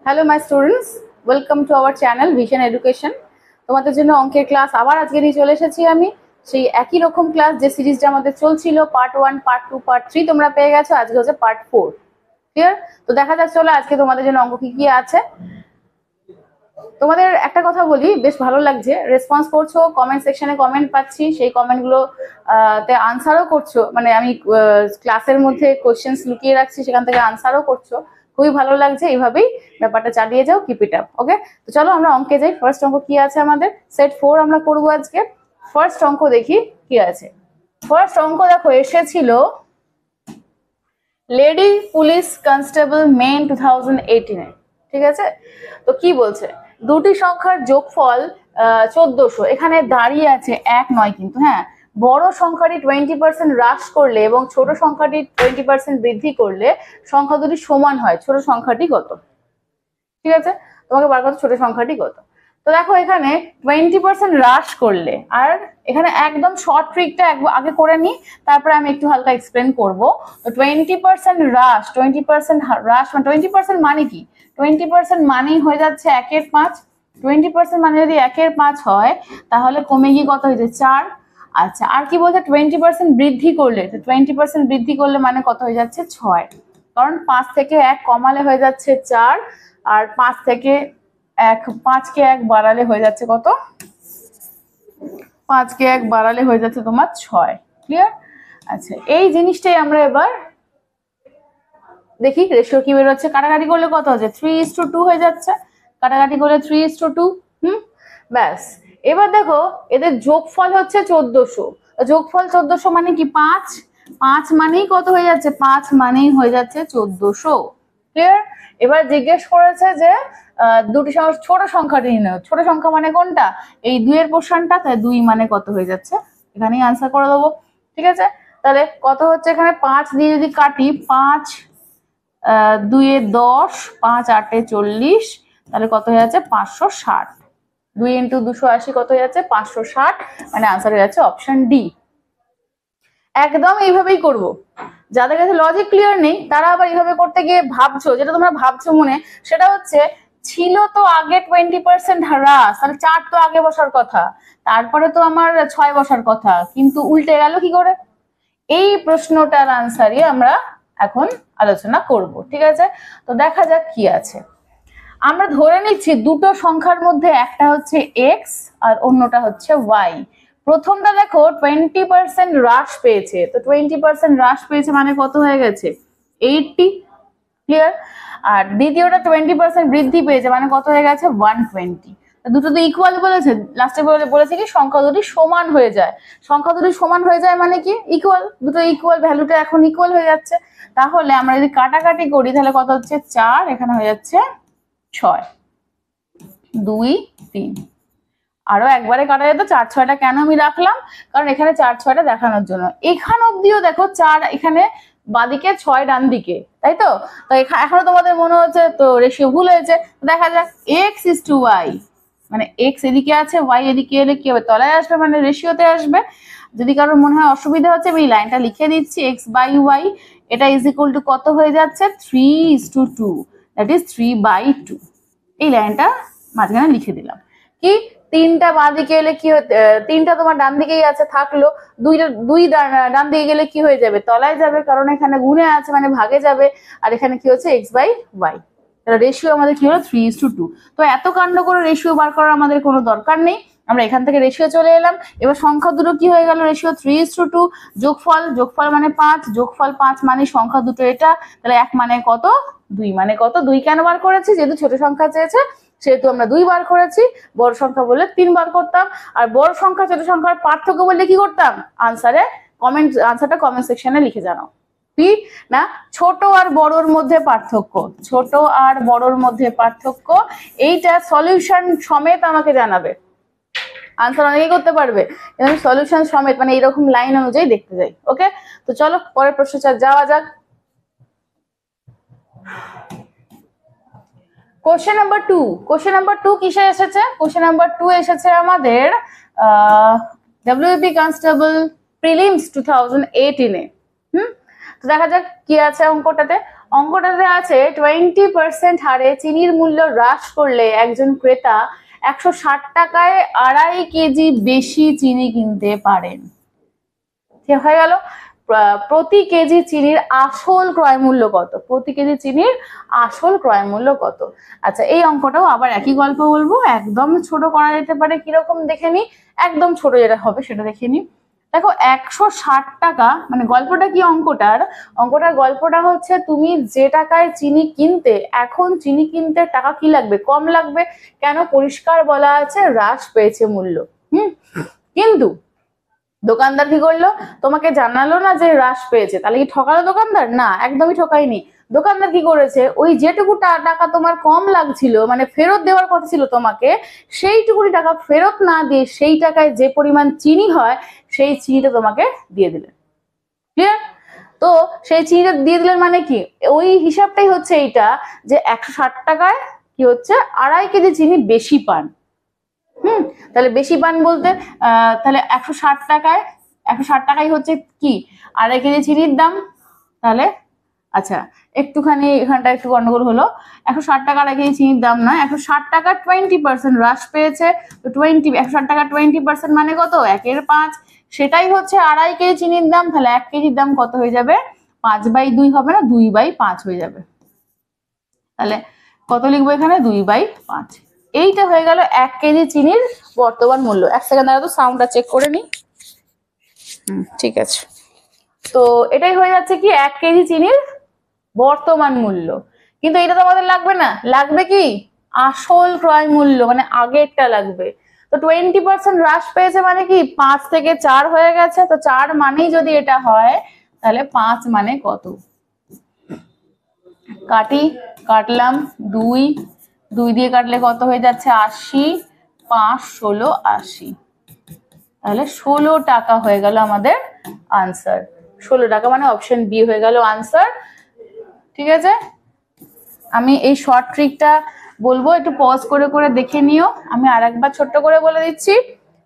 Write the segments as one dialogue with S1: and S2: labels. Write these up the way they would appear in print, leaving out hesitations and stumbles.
S1: Hello my students, welcome to our channel vision education. তোমাদের জন্য অঙ্কের ক্লাস আবার আজকে নিয়ে চলে এসেছি আমি। সেই একই রকম ক্লাস যে সিরিজটা আমাদের চলছিল, পার্ট 1, পার্ট 2, পার্ট 3 তোমরা পেয়ে গেছো। আজকে হচ্ছে পার্ট 4। ক্লিয়ার? তো দেখা যাক চলো আজকে তোমাদের জন্য অঙ্ক কি কি আছে। তোমাদের একটা কথা বলি, বেশ ভালো লাগছে, রেসপন্স করছো, কমেন্ট সেকশনে কমেন্ট পাচ্ছি, সেই কমেন্টগুলো তে আনসারও করছো। মানে আমি ক্লাসের মধ্যে কোশ্চেন্স লুকিয়ে রাখছি, সেখান থেকে আনসারও করছো, খুবই ভালো লাগছে। এইভাবেই ব্যাপারটা চালিয়ে যাও, কিপ ইট আপ। ওকে, তো চলো আমরা অঙ্কে যাই। ফার্স্ট অঙ্ক কি আছে আমাদের? সেট 4 আমরা করবো আজকে। ফার্স্ট অঙ্ক দেখি কি আছে। ফার্স্ট অঙ্ক দেখো এসেছিল লেডি পুলিশ কনস্টেবল মেন 2018-এ। ঠিক আছে, তো কি বলছে? দুটি সংখ্যার যোগফল 1400। এখানে দাঁড়িয়ে আছে 1 নয় কিন্তু, হ্যাঁ, বড় সংখ্যাটি 20% হ্রাস করলে এবং ছোট সংখ্যাটি 20% বৃদ্ধি করলে সংখ্যা দুটি সমান হয়। ছোট সংখ্যাটি কত? ঠিক আছে, তোমাকে বার করতে ছোট সংখ্যাটি কত। তো দেখো এখানে 20% হ্রাস করলে, আর এখানে একদম শর্ট ট্রিকটা আগে করে নি, তারপরে আমি একটু হালকা এক্সপ্লেন করবো। তো 20% হ্রাস, 20% হ্রাস মানে 20% মানে কি? 20% মানেই হয়ে যাচ্ছে 1/5। 20% মানে যদি 1/5 হয়, তাহলে কমে গিয়ে কত হয়েছে? 4। আচ্ছা, আর কি বলছে? 20% বৃদ্ধি করলে, 20% বৃদ্ধি করলে মানে কত হয়ে যাচ্ছে? 6। কারণ 5 থেকে 1 কমালে হয়ে যাচ্ছে 4, আর 5 থেকে 5কে 1 বাড়ালে হয়ে যাচ্ছে কত? 5কে 1 বাড়ালে হয়ে যাচ্ছে তোমার 6। ক্লিয়ার? আচ্ছা, এই জিনিসটাই আমরা এবার দেখি রেশিও কি বেরোচ্ছে। কাটাকাটি করলে কত হচ্ছে? 3:2 হয়ে যাচ্ছে। কাটাকাটি করলে 3:2। ব্যাস। এবার দেখো এদের যোগফল হচ্ছে 1400। যোগফল 1400 মানে কি? 5। 5 মানেই কত হয়ে যাচ্ছে? 5 মানেই হয়ে যাচ্ছে 1400। ক্লিয়ার? এবার জিজ্ঞেস করেছে যে দুটি ছোট সংখ্যাটি নির্ণয়। ছোট সংখ্যা মানে কোনটা? এই 2 এর পোর্শনটা, তাই 2 মানে কত হয়ে যাচ্ছে? এখানেই আনসার করে দেবো। ঠিক আছে, তাহলে কত হচ্ছে এখানে? 5 দিয়ে যদি কাটি, 5 2 এ 10, 5 8 এ 40, তাহলে কত হয়ে যাচ্ছে? 560। 2 × 280 কত হয়ে যাচ্ছে? 560। মানে আনসার হয়ে যাচ্ছে অপশন ডি। একদম এইভাবেই করব। যাদের কাছে লজিক ক্লিয়ার নেই তারা আবার এইভাবে করতে গিয়ে ভাবছো, যেটা তোমরা ভাবছো মনে, সেটা হচ্ছে ছিল তো আগে 20% হ্রাস, তাহলে 4 তো আগে বসার কথা, তারপরে তো আমার 6 বসার কথা, কিন্তু উল্টে গেল কি করে? এই প্রশ্নটার আনসারই আমরা এখন আলোচনা করব। ঠিক আছে, তো দেখা যাক কি আছে। আমরা ধরে নিচ্ছি দুটো সংখ্যার মধ্যে একটা হচ্ছে এক্স আর অন্যটা হচ্ছে ওয়াই। প্রথমটা দেখো 20% হ্রাস পেয়েছে, তো 20% হ্রাস পেয়েছে মানে কত হয়ে গেছে? 80। ক্লিয়ার? আর দ্বিতীয়টা 20% বৃদ্ধি পেয়েছে মানে কত হয়ে গেছে? 120। দুটো তো ইকুয়াল বলেছে, লাস্টে বলেছে কি সংখ্যা দুটি সমান হয়ে যায়। সংখ্যা দুটি সমান হয়ে যায় মানে কি? ইকুয়াল। দুটো ইকুয়াল, ভ্যালুটা এখন ইকুয়াল হয়ে যাচ্ছে। তাহলে আমরা যদি কাটাকাটি করি তাহলে কত হচ্ছে? 4, এখানে হয়ে যাচ্ছে 6, 2 3। আরো একবারে কাটা যেত, 4 6টা কেন আমি রাখলাম? কারণ এখানে 4 6টা দেখানোর জন্য। এখান অব্দিও দেখো 4 এখানে বাদিকে, 6 ডান দিকে, তাই তো? তো এখনো তোমাদের মনে হচ্ছে তো রেশিও ভুল হয়েছে। দেখা যাক, x:y, মানে x এদিকে আছে, y এদিকে এলে কি হবে? তলায় আসবে, মানে রেশিওতে আসবে। যদি কারোর মনে হয় অসুবিধা হচ্ছে, আমি এই লাইনটা লিখে দিচ্ছি, x/y, এটা ইজ ইকুয়াল টু কত হয়ে যাচ্ছে? 3:2, দ্যাট ইজ 3/2। এই লাইনটা মাঝখানে লিখে দিলাম। কি? 3টা বাঁ দিকে এলে কি? 3টা তোমার ডান দিকেই আছে, থাকলো। 2 ডান দিকে গেলে কি হয়ে যাবে? তলায় যাবে, কারণ এখানে গুণে আছে মানে ভাগে যাবে। আর এখানে কি হচ্ছে? x/y। রেশিও আমাদের কি হলো? 3:2। তো এত কাণ্ড করে রেশিও বার করার আমাদের কোনো দরকার নেই। আমরা এখান থেকে রেশিও চলে এলাম। এবার সংখ্যা দুটো কি হয়ে গেল? রেশিও 3:2। যোগফল মানে 5, যোগফল 5 মানে সংখ্যা দুটো এটা, তাহলে 1 মানে কত? 2 মানে কত? 2 কেন বার করেছি? যেহেতু ছোট সংখ্যা চেয়েছে সেহেতু আমরা 2 বার করেছি। বড় সংখ্যা বললে 3 বার করতাম। আর বড় সংখ্যা ছোট সংখ্যার পার্থক্য বললে কি করতাম? আনসারটা কমেন্ট সেকশনে লিখে জানাও। কি না? ছোট আর বড়র মধ্যে পার্থক্য, ছোট আর বড়র মধ্যে পার্থক্য, এইটা সলিউশন সমেত আমাকে জানাবে। আনসার অনেকেই করতে পারবে, কিন্তু আমি সলিউশন সমেত মানে এইরকম লাইন অনুযায়ী দেখতে যাই। ওকে, তো চলো পরের প্রশ্ন যাওয়া যাক। Question number 2। কোশ্চেন নাম্বার 2 কিসে এসেছে? কোশ্চেন নাম্বার 2 এসেছে আমাদের ডব্লিউপি কনস্টেবল প্রিলিমস 2018-এ। তো দেখা যাক কি আছে অঙ্কটাতে। অঙ্কটাতে আছে 20% হারে চিনির মূল্য হ্রাস করলে একজন ক্রেতা 160 টাকায় 2.5 কেজি বেশি চিনি কিনতে পারেন। ঠিক হয়ে গেল। প্রতি কেজি চিনির আসল ক্রয় মূল্য কত? প্রতি কেজি চিনির আসল ক্রয় মূল্য কত? আচ্ছা, এই অঙ্কটাও আবার একই গল্প বলবো, একদম ছোট করা যেতে পারে। কিরকম দেখে নি, একদম ছোট যেটা হবে সেটা দেখে নি। দেখো 160 টাকা, মানে গল্পটা কি অঙ্কটার গল্পটা হচ্ছে তুমি যে টাকায় চিনি কিনতে, এখন চিনি কিনতে টাকা কি লাগবে? কম লাগবে। কেন? পরিষ্কার বলা আছে হ্রাস পেয়েছে মূল্য। কিন্তু দোকানদার কি করলো? তোমাকে জানালো না যে হ্রাস পেয়েছে, তাহলে কি ঠকালো দোকানদার? না, একদমই ঠকায়নি। দোকানদার কি করেছে? ওই যেটুকু টাকা তোমার কম লাগছিল, মানে ফেরত দেওয়ার কথা ছিল তোমাকে, সেইটুকুনি টাকা ফেরত না দিয়ে সেই টাকায় যে পরিমাণ চিনি হয় সেই চিনিটা তোমাকে দিয়ে দিলেন। ক্লিয়ার? তো সেই চিনিটা দিয়ে দিলেন মানে কি, ওই হিসাবটাই হচ্ছে এইটা, যে 160 টাকায় কি হচ্ছে 2.5 কেজি চিনি বেশি পান। তাহলে বেশি পান বলতে তাহলে 160 টাকায় হচ্ছে কি 2.5 কেজি চিনির দাম। তাহলে আচ্ছা, একটুখানি এখানটা একটু গন্ডগোল হলো। 160 টাকা 2.5 কেজি চিনির দাম নয়, 160 টাকা 20% হ্রাস পেয়েছে। তো 160 টাকা 20% মানে কত? 1/5। সেটাই হচ্ছে 2.5 কেজি চিনির দাম। তাহলে 1 কেজির দাম কত হয়ে যাবে? 5/2 হবে না, 2/5 হয়ে যাবে। তাহলে কত লিখবো এখানে? 2/5। এইটা হয়ে গেল 1 কেজি চিনির বর্তমান মূল্য। এক সেকেন্ড দাঁড়া, তো সাউন্ডটা চেক করে নি। ঠিক আছে। তো এটাই হয়ে যাচ্ছে কি 1 কেজি চিনির বর্তমান মূল্য। কিন্তু এটা তো আমাদের লাগবে না, লাগবে কি আসল ক্রয় মূল্য, মানে আগেরটা লাগবে। তো 20% হ্রাস পেয়েছে মানে কি 5 থেকে 4 হয়ে গেছে। তো 4 মানেই যদি এটা হয়, তাহলে 5 মানে কত? কাটলাম 2 দিয়ে কাটলে কত হয়ে যাচ্ছে? 80। 5 16 80। তাহলে 16 টাকা হয়ে গেল আমাদের আনসার। 16 টাকা মানে অপশন বি হয়ে গেল আনসার। ঠিক আছে, আমি এই শর্ট ট্রিকটা বলবো, একটু পজ করে করে দেখে নিও। আমি আরেকবার ছোট্ট করে বলে দিচ্ছি।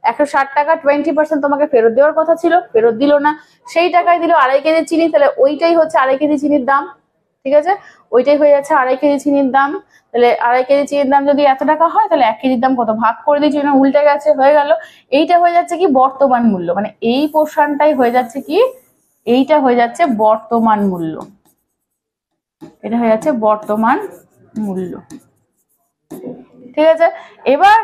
S1: 160 টাকা 20% তোমাকে ফেরত দেওয়ার কথা ছিল, ফেরত দিল না। সেই টাকায় দিল 2.5 কেজি চিনি, তাহলে ওইটাই হচ্ছে 2.5 কেজি চিনির দাম। ঠিক আছে, ওইটাই হয়ে যাচ্ছে 2.5 কেজি চিনির দাম। তাহলে 2.5 কেজি চিনির দাম যদি এত টাকা হয়, তাহলে 1 কেজির দাম কত? ভাগ করে দিয়েছি না, উল্টে গেছে, হয়ে গেল। এইটা হয়ে যাচ্ছে কি বর্তমান মূল্য, মানে এই পোর্শনটাই হয়ে যাচ্ছে কি, এইটা হয়ে যাচ্ছে বর্তমান মূল্য। এটা হয়ে যাচ্ছে বর্তমান মূল্য। ঠিক আছে, এবার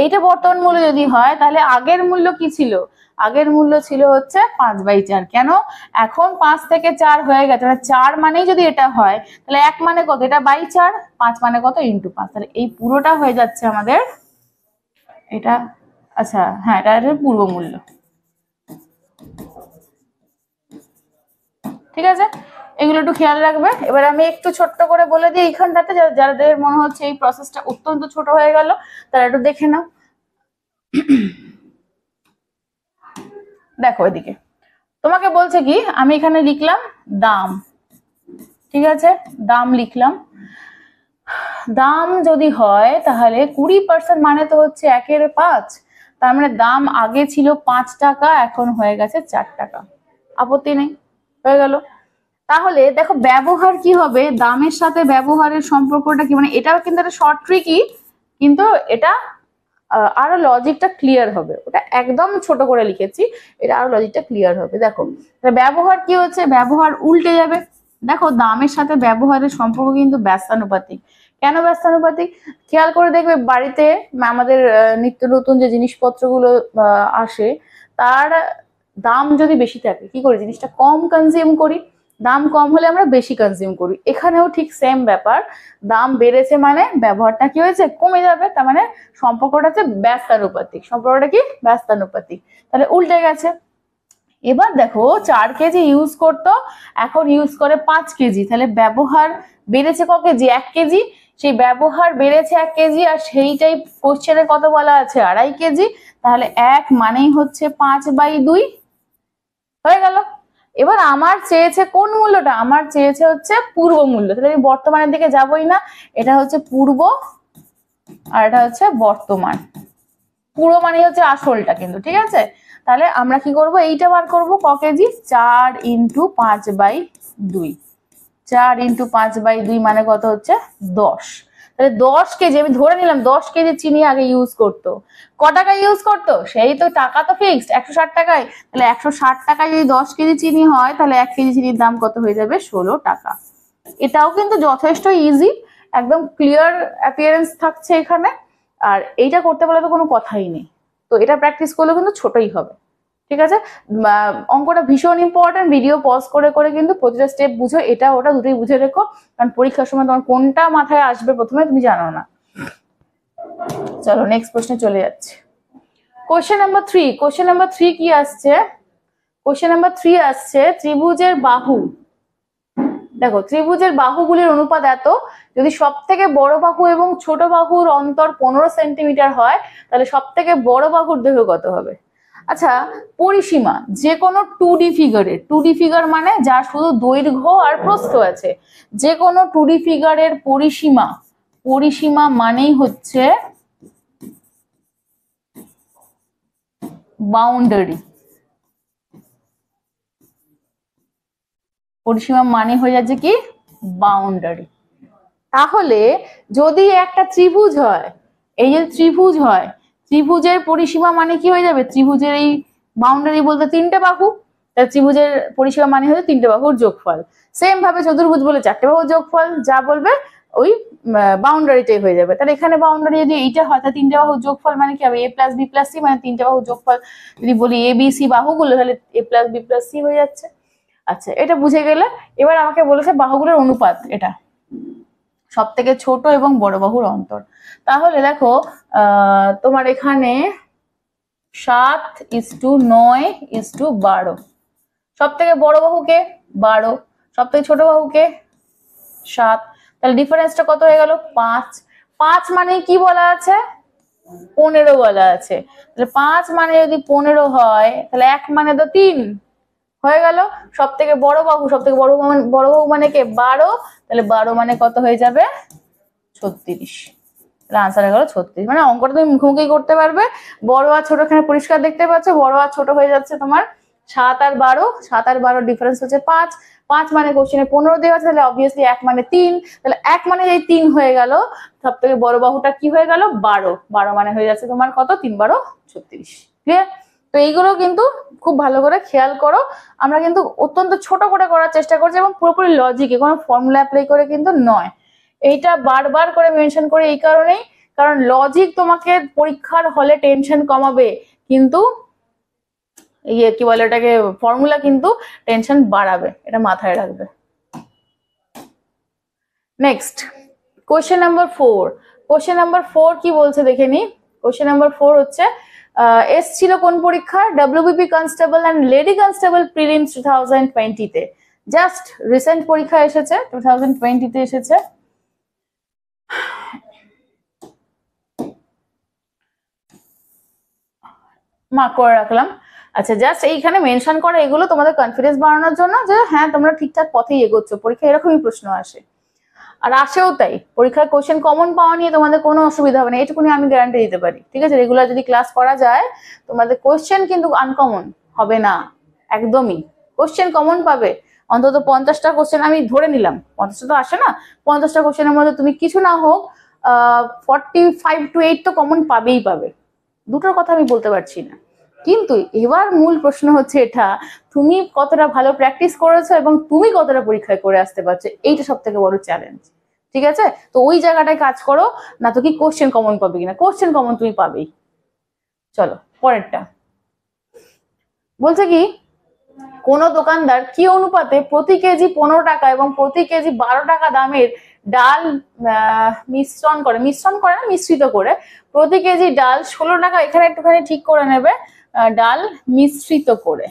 S1: এইটা বর্তমান মূল্য যদি হয়, তাহলে আগের মূল্য কি ছিল? আগের মূল্য ছিল হচ্ছে 5/4। কেন? এখন 5 থেকে 4 হয়ে গেছে, মানে 4 মানেই যদি এটা হয়, তাহলে 1 মানে কত? এটা 4/4। 5 মানে কত? ইন্টু 5। তাহলে এই পুরোটা হয়ে যাচ্ছে আমাদের এটা। আচ্ছা হ্যাঁ, এটা পূর্ব মূল্য। ঠিক আছে, এগুলো একটু খেয়াল রাখবে। এবার আমি একটু ছোট্ট করে বলে দিই এইখানটাতে, যাদের মনে হচ্ছে এই প্রসেসটা অত্যন্ত ছোট হয়ে গেল, তারা একটু দেখে নাও। দেখো এদিকে তোমাকে বলছে কি, আমি এখানে লিখলাম দাম। ঠিক আছে, দাম লিখলাম। দাম যদি হয় তাহলে 20% মানে তো হচ্ছে 1/5। তার মানে দাম আগে ছিল 5 টাকা, এখন হয়ে গেছে 4 টাকা। আপত্তি নেই, হয়ে গেল। তাহলে দেখো ব্যবহার কি হবে, দামের সাথে ব্যবহারের সম্পর্কটা কি, মানে এটাও কিন্তু একটা শর্ট ট্রিকই, কিন্তু এটা আরো লজিকটা ক্লিয়ার হবে। ওটা একদম ছোট করে লিখেছি, এটা আরো লজিকটা ক্লিয়ার হবে। দেখো ব্যবহার কি হচ্ছে, ব্যবহার উল্টে যাবে। দেখো দামের সাথে ব্যবহারের সম্পর্ক কিন্তু ব্যস্তানুপাতিক। কেন ব্যস্তানুপাতিক? খেয়াল করে দেখবে বাড়িতে আমাদের নিত্য নতুন যে জিনিসপত্রগুলো আসে, তার দাম যদি বেশি থাকে কি করি? জিনিসটা কম কনজিউম করি। দাম কম হলে আমরা বেশি কনজিউম করি। এখানেও ঠিক সেম ব্যাপার, দাম বেড়েছে মানে ব্যবহারটা কি হয়েছে? কমে যাবে। তার মানে সম্পর্কটা হচ্ছে ব্যস্তানুপাতিক। সম্পর্কটা কি? ব্যস্তানুপাতিক। তাহলে উল্টে গেছে। এবার দেখো 4 কেজি ইউজ করতো, এখন ইউজ করে 5 কেজি। তাহলে ব্যবহার বেড়েছে ক কেজি? 1 কেজি। সেই ব্যবহার বেড়েছে 1 কেজি, আর সেইটাই কোশ্চেনে কত বলা আছে? 2.5 কেজি। তাহলে 1 মানেই হচ্ছে 5/2 হয়ে গেল। এবার আমার চেয়েছে কোন মূল্যটা? আমার চেয়েছে হচ্ছে পূর্ব মূল্য। তাহলে আমি বর্তমানের দিকে যাবই না, এটা হচ্ছে পূর্ব আর এটা হচ্ছে বর্তমান। পুরো মানে হচ্ছে আসলটা কিন্তু। ঠিক আছে, তাহলে আমরা কি করব? এইটা বার করব ক কেজি? 4 × 5/2। 4 × 5/2 মানে কত হচ্ছে 10। তাহলে 10 কেজি আমি ধরে নিলাম 10 কেজি চিনি আগে ইউজ করতো। ক টাকা ইউজ করতো? সেই তো টাকা তো ফিক্সড 160 টাকায়। তাহলে 160 টাকায় যদি 10 কেজি চিনি হয় তাহলে 1 কেজি চিনির দাম কত হয়ে যাবে? 16 টাকা। এটাও কিন্তু যথেষ্ট ইজি, একদম ক্লিয়ার অ্যাপিয়ারেন্স থাকছে এখানে। আর এইটা করতে পারলে তো কোনো কথাই নেই। তো এটা প্র্যাকটিস করলে কিন্তু ছোটই হবে, ঠিক আছে? অঙ্কটা ভীষণ ইম্পর্টেন্ট। ভিডিও পজ করে করে কিন্তু প্রতিটা স্টেপ বুঝো, এটা ওটা দুটোই বুঝে রেখো, কারণ পরীক্ষার সময় তোমার কোনটা মাথায় আসবে প্রথমে তুমি জানো না। চলো নেক্সট প্রশ্নে চলে যাচ্ছে। Question number 3। কোশ্চেন নাম্বার 3 কি আসছে? কোশ্চেন নাম্বার 3 আসছে ত্রিভুজের বাহু। দেখো ত্রিভুজের বাহুগুলির অনুপাত এত, যদি সব থেকে বড় বাহু এবং ছোট বাহুর অন্তর 15 সেন্টিমিটার হয় তাহলে সব থেকে বড় বাহুর দৈর্ঘ্য কত হবে? আচ্ছা, পরিসীমা যে কোনো 2D ফিগারের, 2D ফিগার মানে যার শুধু দৈর্ঘ্য আর প্রস্থ আছে, যে কোনো 2D ফিগারের পরিসীমা, পরিসীমা মানেই হচ্ছে বাউন্ডারি। পরিসীমা মানে হয়ে যাচ্ছে কি? বাউন্ডারি। তাহলে যদি একটা ত্রিভুজ হয়, এই যে ত্রিভুজ হয়, ত্রিভুজের পরিসীমা মানে কি হয়ে যাবে? ত্রিভুজের এই বাউন্ডারি বলতে 3টে বাহু, তাহলে ত্রিভুজের পরিসীমা মানে হচ্ছে 3টে বাহুর যোগফল। সেম ভাবে চতুর্ভুজ বলে 4টে বাহুর যোগফল, যা বলবে ওই বাউন্ডারিটাই হয়ে যাবে। তাহলে এখানে বাউন্ডারি যদি এইটা হয় তাহলে 3টে বাহুর যোগফল মানে কি হবে? a + b + c, মানে 3টে বাহুর যোগফল। যদি বলি a b c বাহুগুলো তাহলে a + b + c হয়ে যাচ্ছে। আচ্ছা, এটা বুঝে গেলে এবার আমাকে বলেছে বাহুগুলোর অনুপাত, এটা সব থেকে ছোট এবং বড় বাহুর অন্তর। তাহলে দেখো তোমার এখানে 7:9:12। সব থেকে বড় বাহুকে 12, সব থেকে ছোট বাহুকে 7, তাহলে ডিফারেন্সটা কত হয়ে গেল? 5। 5 মানে কি বলা আছে? 15 বলা আছে। তাহলে 5 মানে যদি 15 হয় তাহলে 1 মানে তো 3 হয়ে গেল। সব থেকে বড় বাহু, সব থেকে বড় বাহু মানে কে? 12। তাহলে 12 মানে কত হয়ে যাবে? 36। তাহলে আনসার হয়ে গেল 36। মানে অঙ্কটা তুমি মুখোমুখি করতে পারবে। বড় আর ছোট এখানে পরিষ্কার দেখতে পাচ্ছ, বড় আর ছোট হয়ে যাচ্ছে তোমার 7 আর 12। 7 আর 12 ডিফারেন্স হচ্ছে 5। 5 মানে কোশ্চেনে 15 দেওয়া আছে, তাহলে অবভিয়াসলি 1 মানে 3। তাহলে 1 মানে এই 3 হয়ে গেল। সব থেকে বড় বাহুটা কি হয়ে গেল? 12। 12 মানে হয়ে যাচ্ছে তোমার কত? 3 12 36। ক্লিয়ার? তো এইগুলো কিন্তু খুব ভালো করে খেয়াল করো। আমরা কিন্তু অত্যন্ত ছোট করে করার চেষ্টা করছি এবং পুরোপুরি লজিকে, কোনো ফর্মুলা অ্যাপ্লাই করে কিন্তু নয়। এইটা বারবার করে মেনশন করে এই কারণেই, কারণ লজিক তোমাকে পরীক্ষার হলে টেনশন কমাবে, কিন্তু কি বলে এটাকে, ফর্মুলা কিন্তু টেনশন বাড়াবে, এটা মাথায় রাখবে। Next question number 4। Question number 4 কি বলছে দেখে নি। কোশ্চেন নাম্বার 4 হচ্ছে এসছিল কোন পরীক্ষা? WBP constable and lady constable prelims 2020 তে। জাস্ট রিসেন্ট পরীক্ষা এসেছে, 2020 তে এসেছে। মার্ক করে রাখলাম। আচ্ছা, জাস্ট এইখানে মেনশন করা এগুলো তোমাদের কনফিডেন্স বাড়ানোর জন্য যে হ্যাঁ তোমরা ঠিকঠাক পথেই এগোচ্ছ, পরীক্ষায় এরকমই প্রশ্ন আসে আর আসেও তাই। পরীক্ষায় কোশ্চেন কমন পাওয়া নিয়ে তোমাদের কোনো অসুবিধা হবে না, এটুকুনি আমি গ্যারান্টি দিতে পারি। ঠিক আছে, রেগুলার যদি ক্লাস করা যায় তোমাদের কোশ্চেন কিন্তু আনকমন হবে না, একদমই কোশ্চেন কমন পাবে। অন্তত 50টা কোশ্চেন আমি ধরে নিলাম, 50টা তো আসে না, 50টা কোশ্চেনের মধ্যে তুমি কিছু না হোক 45 to 8 তো কমন পাবেই পাবে। দুটোর কথা আমি বলতে পারছি না, কিন্তু এবার মূল প্রশ্ন হচ্ছে এটা, তুমি কতটা ভালো প্র্যাকটিস করেছো এবং তুমি কতটা পরীক্ষায় করে আসতে পারছো, এইটা সব থেকে বড় চ্যালেঞ্জ। ঠিক আছে, তো ওই জায়গাটায় কাজ করো, না তো কি কোশ্চেন কমন পাবে কিনা, কোশ্চেন কমন তুমি পাবেই। চলো পরেরটা বলছে কি, কোন দোকানদার কি অনুপাতে প্রতি কেজি 15 টাকা এবং প্রতি কেজি 12 টাকা দামের ডাল মিশ্রিত করে প্রতি কেজি ডাল 16 টাকা, এখানে একটুখানি ঠিক করে নেবে, ডাল মিশ্রিত করে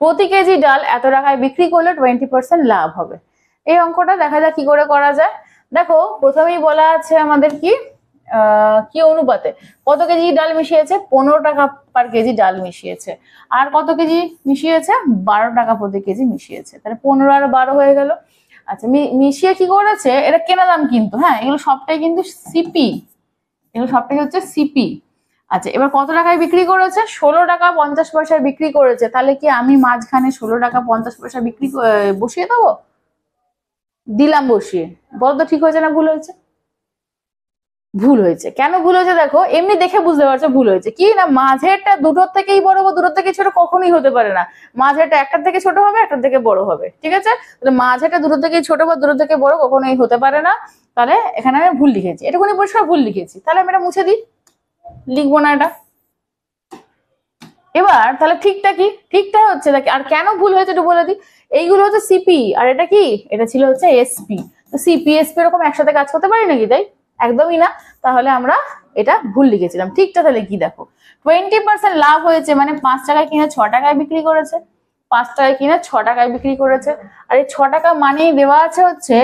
S1: প্রতি কেজি ডাল এত টাকায় বিক্রি করলে 20% লাভ হবে। এই অঙ্কটা দেখা যাক কি করে করা যায়। দেখো প্রথমেই বলা আছে আমাদের কি অনুপাতে কত কেজি ডাল মিশিয়েছে? 15 টাকা পার কেজি ডাল মিশিয়েছে। আর কত কেজি মিশিয়েছে? 12 টাকা প্রতি কেজি মিশিয়েছে। তাহলে 15 আর 12 হয়ে গেল। আচ্ছা, মিশিয়ে কি করেছে? এটা কেনা দাম কিন্তু, হ্যাঁ এগুলো সবটাই কিন্তু সিপি, এগুলো সবটাই হচ্ছে সিপি। আচ্ছা এবার কত টাকায় বিক্রি করেছে? 16 টাকা 50 পয়সায় বিক্রি করেছে। তাহলে কি আমি মাঝখানে 16 টাকা 50 পয়সা বিক্রি বসিয়ে দেবো? দিলাম বসিয়ে। বলতো ঠিক হয়েছে না ভুল হয়েছে? ভুল হয়েছে। কেন ভুল হয়েছে দেখো, এমনি দেখে বুঝতে পারছো ভুল হয়েছে কি না, মাঝেরটা দুটোর থেকেই বড় বা দুটোর থেকে ছোট কখনোই হতে পারে না। মাঝেরটা একটার থেকে ছোট হবে, একটার থেকে বড় হবে, ঠিক আছে? তাহলে মাঝেরটা দুটোর থেকেই ছোট বা দুটোর থেকে বড় কখনোই হতে পারে না। তাহলে এখানে আমি ভুল লিখেছি, এটুকুনি পরিষ্কার ভুল লিখেছি। তাহলে আমি এটা মুছে দিই, লিখবো না এটা। এবার তাহলে ঠিকটা কি? ঠিকটা হচ্ছে দেখি, আর কেন ভুল হয়েছে একটু বলে দিই। এইগুলো হচ্ছে সিপি, আর এটা কি? এটা ছিল হচ্ছে এসপি। তো সিপি এসপি এরকম একসাথে কাজ করতে পারি নাকি? তাই একদমই না। তাহলে আমরা এটা ভুল লিখেছিলাম। ঠিকটা তাহলে কি দেখো, 20% লাভ হয়েছে মানে 5 টাকায় কিনে 6 টাকায় বিক্রি করেছে। 5 টাকায় কিনে 6 টাকায় বিক্রি করেছে। আর এই 6 টাকা মানেই দেওয়া আছে হচ্ছে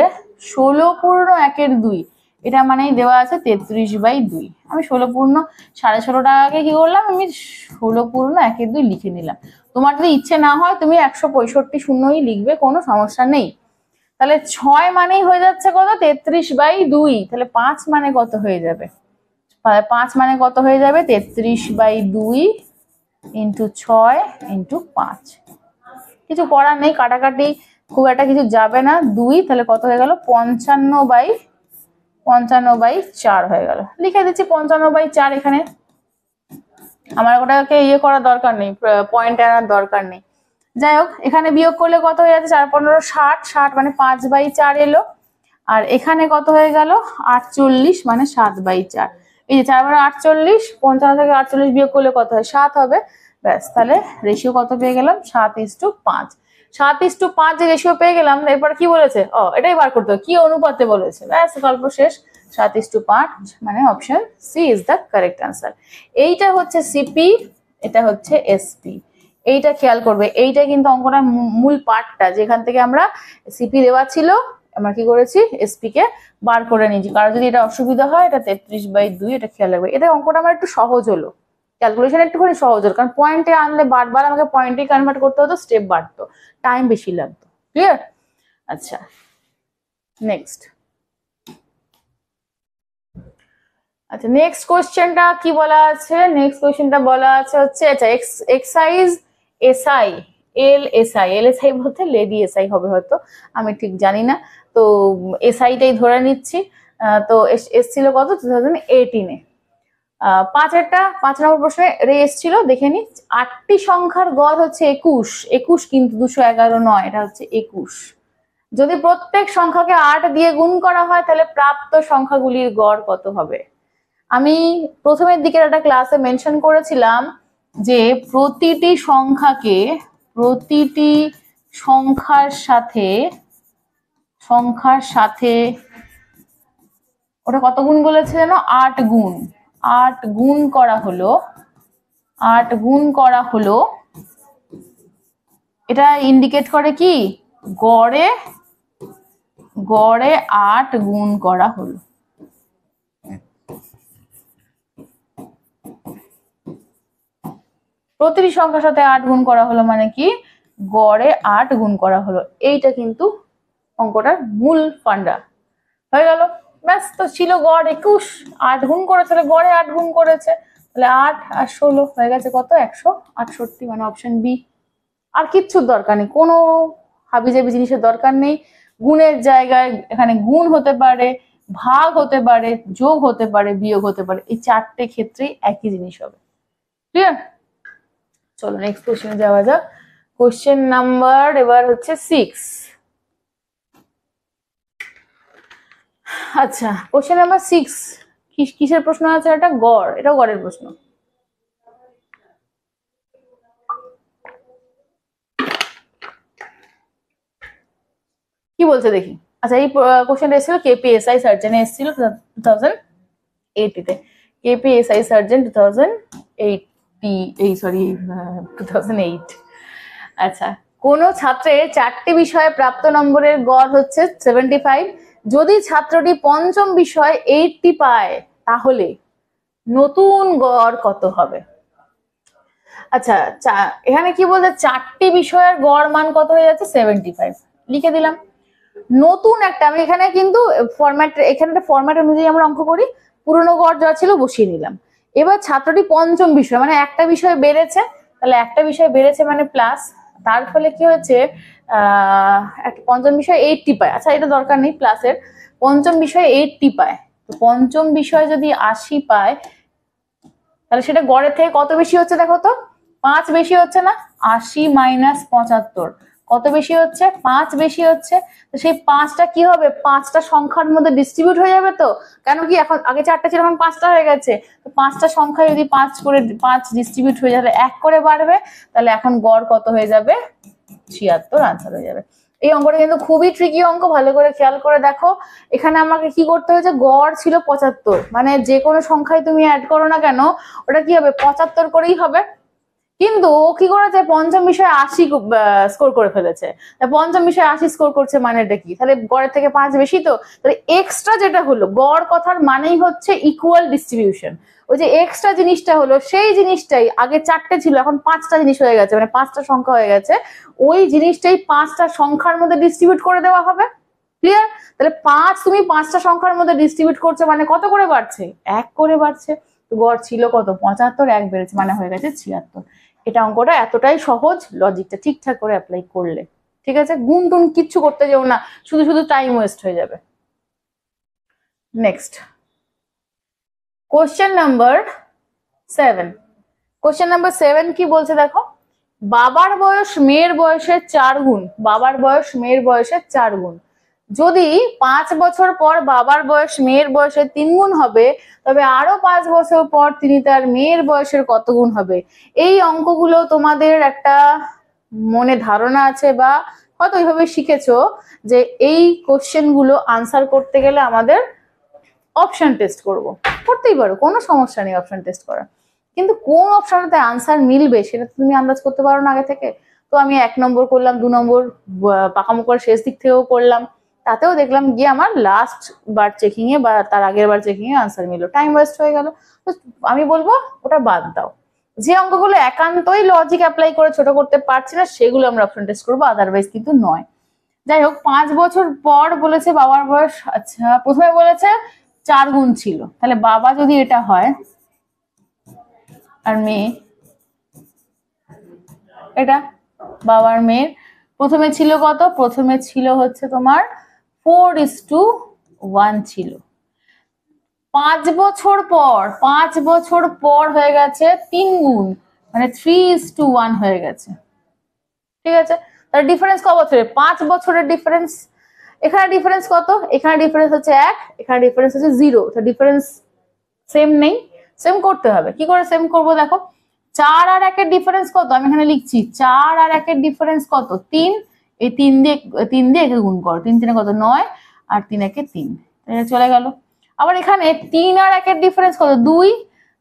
S1: 16 পূর্ণ 1/2। এটা মানেই দেওয়া আছে 33/2। আমি 16 পূর্ণ 16.5 টাকাকে কি করলাম, আমি 16 পূর্ণ 1/2 লিখে নিলাম। তোমার যদি ইচ্ছে না হয় তুমি 165 শূন্যই লিখবে, কোনো সমস্যা নেই। তাহলে 6 মানেই হয়ে যাচ্ছে কত? 33/2। তাহলে 5 মানে কত হয়ে যাবে? 5 মানে কত হয়ে যাবে? 33/2 ইন্টু 6 ইন্টু 5। কিছু করার নেই, কাটাকাটি খুব একটা কিছু যাবে না। 2 তাহলে কত হয়ে গেল? 55/4 হয়ে গেল। লিখে দিচ্ছি 55/4 এখানে। আমার ওটাকে ইয়ে করার দরকার নেই, পয়েন্ট আনার দরকার নেই। যাই হোক, এখানে বিয়োগ করলে কত হয়ে যাচ্ছে? 4 15 60, 60 মানে 5/4 এলো। আর এখানে কত হয়ে গেল? 48 মানে 7/4। এই যে 4 বার 48, 55 থেকে 48 বিয়োগ করলে কত হয়? 7 হবে। ব্যাস, তাহলে রেশিও কত পেয়ে গেলাম? 7:5। 7:5 যে রেশিও পেয়ে গেলাম, এরপর কি বলেছে? এটাই বার করতে হবে, কি অনুপাতে বলেছে। ব্যাস, গল্প শেষ। 7:5 মানে option C is the correct answer. এইটা হচ্ছে সিপি, এটা হচ্ছে এসপি। এইটা খেয়াল করবে, এইটা কিন্তু অঙ্কটার মূল পার্টটা, যেখান থেকে আমরা সিপি দেওয়া ছিল, আমরা কি করেছি? এসপি কে বার করে নিয়েছি। কারণ যদি এটা অসুবিধা হয়, এটা 33/2, এটা খেয়াল রাখবে। এটা অঙ্কটা আমার একটু সহজ হলো, ক্যালকুলেশন একটুখানি সহজ হলো, কারণ পয়েন্টে আনলে বারবার আমাকে পয়েন্টে কনভার্ট করতে হতো, স্টেপ বাড়তো, টাইম বেশি লাগতো। ক্লিয়ার? আচ্ছা, নেক্সট। আচ্ছা, নেক্সট কোশ্চেনটা কি বলা আছে? নেক্সট কোশ্চেনটা বলা আছে হচ্ছে, আচ্ছা, এক্সাইজ এসআই এলএসআই বলতে লেডি এসআই হবে হয়তো, আমি ঠিক জানি না। তো এসআইটাই ধরে নিচ্ছি। তো এসছিল কত? 2018-এ। 5 নম্বর প্রশ্নে এসছিল, দেখে নি। 8টি সংখ্যার গড় হচ্ছে 21। 21 কিন্তু 211 নয়, এটা হচ্ছে 21। যদি প্রত্যেক সংখ্যাকে 8 দিয়ে গুণ করা হয়, তাহলে প্রাপ্ত সংখ্যাগুলির গড় কত হবে? আমি প্রথমের দিকে একটা ক্লাসে মেনশন করেছিলাম যে প্রতিটি সংখ্যার সাথে ওটা কত গুণ বলেছে যেন? 8 গুণ। 8 গুণ করা হলো, 8 গুণ করা হলো। এটা ইন্ডিকেট করে কি? গড়ে 8 গুণ করা হলো। প্রতিটি সংখ্যার সাথে 8 গুণ করা হলো মানে কি? গড়ে 8 গুণ করা হলো। এইটা কিন্তু অঙ্কটার মূল ফান্ডা হয়ে গেল। ব্যাস, তো ছিল গড় 21, 8 গুণ করেছে, গড়ে 8 গুণ করেছে, তাহলে 8 আর 16 হয়ে গেছে কত? 168, মানে অপশন বি। আর কিচ্ছুর দরকার নেই, কোনো হাবিজাবি জিনিসের দরকার নেই। গুণের জায়গায় এখানে গুণ হতে পারে, ভাগ হতে পারে, যোগ হতে পারে, বিয়োগ হতে পারে, এই 4টে ক্ষেত্রেই একই জিনিস হবে। ক্লিয়ার? চলো নেক্সট কোশ্চেনে যাওয়া যাক। কোশ্চেন নাম্বার এবার হচ্ছে 6। আচ্ছা, কোশ্চেন নাম্বার 6 কিসের প্রশ্ন আছে? এটা গড়, এটাও গড়ের প্রশ্ন। কি বলছে দেখি। আচ্ছা, এই কোশ্চেনটা এসেছিল কেপিএসআই সার্জেনে, এসেছিল 2080-তে। KPSI surgeon 2008। আচ্ছা, কোন ছাত্রের 4টি বিষয়ে প্রাপ্ত নম্বরের গড় হচ্ছে 75। যদি ছাত্রটি পঞ্চম বিষয়ে 80 পায়, তাহলে নতুন গড় কত হবে? আচ্ছা, এখানে কি বলছে? 4টি বিষয়ের গড় মান কত হয়ে যাচ্ছে? 75। লিখে দিলাম। নতুন একটা, আমি এখানে কিন্তু ফরম্যাট অনুযায়ী আমরা অঙ্ক করি। পুরনো গড় যা ছিল বসিয়ে নিলাম। এবার ছাত্রটি পঞ্চম বিষয় মানে একটা বিষয় বেড়েছে, তাহলে একটা বিষয় বেড়েছে মানে প্লাস, তার ফলে কি হচ্ছে একটা পঞ্চম বিষয় 80 পায়। আচ্ছা এটা দরকার নেই প্লাসের, পঞ্চম বিষয়ে 80 পায়, তো পঞ্চম বিষয় যদি 80 পায় তাহলে সেটা গড়ের থেকে কত বেশি হচ্ছে দেখো তো, 5 বেশি হচ্ছে না, 80 মাইনাস 75 কত বেশি হচ্ছে, 5 বেশি হচ্ছে। তো সেই 5টা কি হবে, 5টা সংখ্যার মধ্যে ডিস্ট্রিবিউট হয়ে যাবে। তো কেন কি এখন আগে 4টা ছিল এখন 5টা হয়ে গেছে, তো 5টা সংখ্যা যদি 5 করে 5 ডিস্ট্রিবিউট হয়ে যাবে 1 করে বাড়বে, তাহলে এখন গড় কত হয়ে যাবে, 76 আনসার হয়ে যাবে। এই অঙ্কটা কিন্তু খুবই ট্রিকি অঙ্ক, ভালো করে খেয়াল করে দেখো। এখানে আমাকে কি করতে হয়েছে, গড় ছিল 75, মানে যে কোনো সংখ্যায় তুমি অ্যাড করো না কেন ওটা কি হবে 75 করেই হবে। কিন্তু ও কি করেছে, পঞ্চম বিষয়ে 80 স্কোর করে ফেলেছে। পঞ্চম বিষয়ে 80 স্কোর করছে মানে এটা কি, তাহলে গড়ের থেকে 5 বেশি, তো তাহলে এক্সট্রা যেটা হলো, গড় কথার মানেই হচ্ছে ইকুয়াল ডিস্ট্রিবিউশন। ওই যে এক্সট্রা জিনিসটা হলো সেই জিনিসটাই আগে 4টে ছিল এখন 5টা জিনিস হয়ে গেছে, মানে 5টা সংখ্যা হয়ে গেছে, ওই জিনিসটাই 5টা সংখ্যার মধ্যে ডিস্ট্রিবিউট করে দেওয়া হবে। ক্লিয়ার? তাহলে 5 তুমি 5টা সংখ্যার মধ্যে ডিস্ট্রিবিউট করছো মানে কত করে বাড়ছে, 1 করে বাড়ছে। তো গড় ছিল কত 75, 1 বেড়েছে মানে হয়ে গেছে 76। এটা অঙ্কটা এতটাই সহজ, লজিকটা ঠিকঠাক করে অ্যাপ্লাই করলে। ঠিক আছে, গুণ টুন কিচ্ছু করতে যাও না, শুধু শুধু টাইম ওয়েস্ট হয়ে যাবে। Next question number 7। Question number 7 কি বলছে দেখো, বাবার বয়স মেয়ের বয়সের 4 গুণ, বাবার বয়স মেয়ের বয়সের 4 গুণ। যদি 5 বছর পর বাবার বয়স মেয়ের বয়সের 3 গুণ হবে, তবে আরো 5 বছর পর তিনি তার মেয়ের বয়সের কত গুণ হবে। এই অঙ্কগুলো তোমাদের একটা মনে ধারণা আছে বা হয়তো ওইভাবে শিখেছো যে এই কোশ্চেন গুলো আনসার করতে গেলে আমাদের অপশন টেস্ট করতেই পারো, কোনো সমস্যা নেই অপশন টেস্ট করা, কিন্তু কোন অপশনটাতে আনসার মিলবে সেটা তুমি আন্দাজ করতে পারো না আগে থেকে। তো আমি 1 নম্বর করলাম, 2 নম্বর পাকামো করে শেষ দিক থেকেও করলাম, তাতেও দেখলাম গিয়ে আমার লাস্ট বার চেকিং এ বা তার আগের বার চেকিং এ আনসার মিললো, টাইম ওয়েস্ট হয়ে গেল। তো আমি বলবো ওটা বাদ দাও। যে অঙ্কগুলো একান্তই লজিক অ্যাপ্লাই করে ছোট করতে পারছি না সেগুলো আমরা অপশন টেস্ট করবো, আদারওয়াইজ কিন্তু নয়। যাই হোক 5 বছর পর বলেছে বাবার বয়স, আচ্ছা প্রথমে বলেছে 4 গুণ ছিল, তাহলে বাবা যদি এটা হয় আর মেয়ে এটা, বাবার মেয়ের প্রথমে ছিল কত, প্রথমে ছিল হচ্ছে তোমার 4:1 ছিল। 5 বছর পর, 5 বছর পর হয়ে গেছে 3 গুণ, মানে 3:1 হয়ে গেছে। ঠিক আছে, তার ডিফারেন্স কত বছরের, 5 বছরের ডিফারেন্স। এখানে ডিফারেন্স কত, এখানে ডিফারেন্স হচ্ছে 1, এখানে ডিফারেন্স হচ্ছে 0, তো ডিফারেন্স সেম নেই, সেম করতে হবে। কি করে সেম করব দেখো, 4 আর 1 এর ডিফারেন্স কত, আমি এখানে লিখছি 4 আর 1 এর ডিফারেন্স কত 3, এই 3 দিয়ে একে গুণ করো, 3 3 কত 9 আর 3 1 3, চলে গেল। আবার এখানে 3 আর 1 এর ডিফারেন্স কত 2,